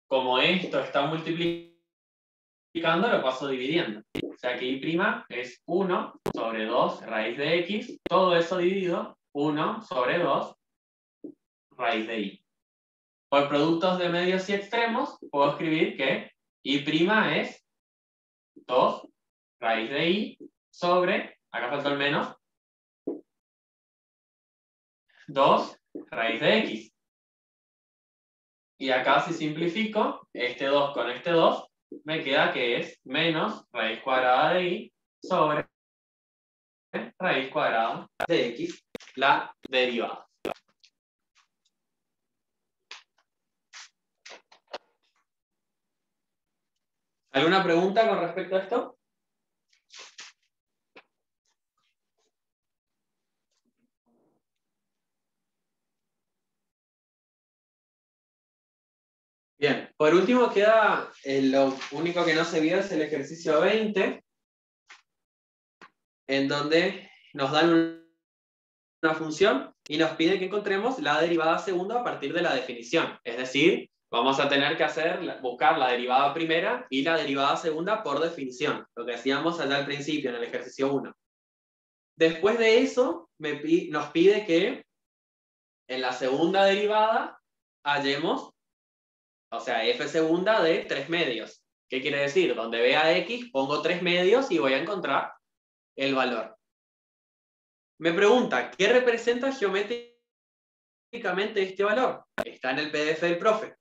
como esto está multiplicando, lo paso dividiendo. O sea que y' es 1 sobre 2 raíz de x, todo eso dividido 1 sobre 2 raíz de y. Por productos de medios y extremos, puedo escribir que y' es 2 raíz de y sobre, acá faltó el menos, 2 raíz de x. Y acá si simplifico, este 2 con este 2, me queda que es menos raíz cuadrada de y sobre raíz cuadrada de x, la derivada. ¿Alguna pregunta con respecto a esto? Bien, por último queda, lo único que no se vio es el ejercicio 20, en donde nos dan una función y nos pide que encontremos la derivada segunda a partir de la definición. Es decir, vamos a tener que buscar la derivada primera y la derivada segunda por definición, lo que hacíamos allá al principio en el ejercicio 1. Después de eso, nos pide que en la segunda derivada hallemos, o sea, f segunda de 3 medios. ¿Qué quiere decir? Donde vea x, pongo 3 medios y voy a encontrar el valor. Me pregunta, ¿qué representa geométricamente este valor? Está en el PDF del profe.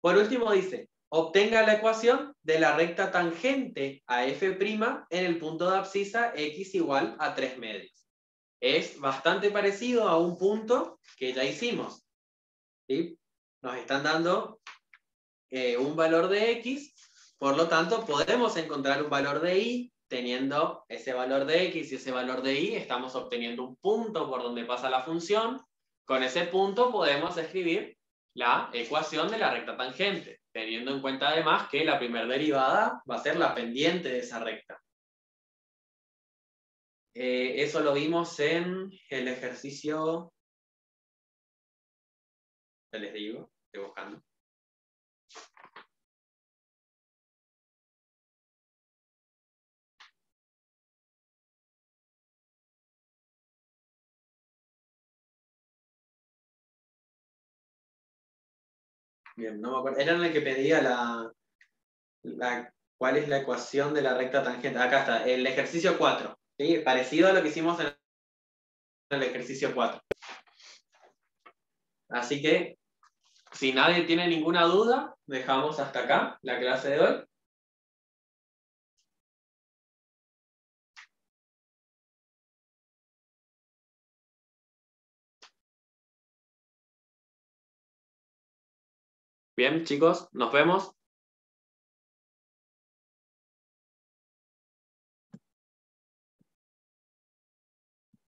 Por último dice, obtenga la ecuación de la recta tangente a f' en el punto de abscisa x igual a 3 medios. Es bastante parecido a un punto que ya hicimos. ¿Sí? Nos están dando un valor de x, por lo tanto podemos encontrar un valor de y teniendo ese valor de x y ese valor de y, estamos obteniendo un punto por donde pasa la función. Con ese punto podemos escribir la ecuación de la recta tangente, teniendo en cuenta además que la primera derivada va a ser la pendiente de esa recta. Eso lo vimos en el ejercicio, ya les digo, estoy buscando. Bien, no me acuerdo. Era en el que pedía cuál es la ecuación de la recta tangente. Acá está, el ejercicio 4. ¿Sí? Parecido a lo que hicimos en el ejercicio 4. Así que, si nadie tiene ninguna duda, dejamos hasta acá la clase de hoy. Bien, chicos, nos vemos.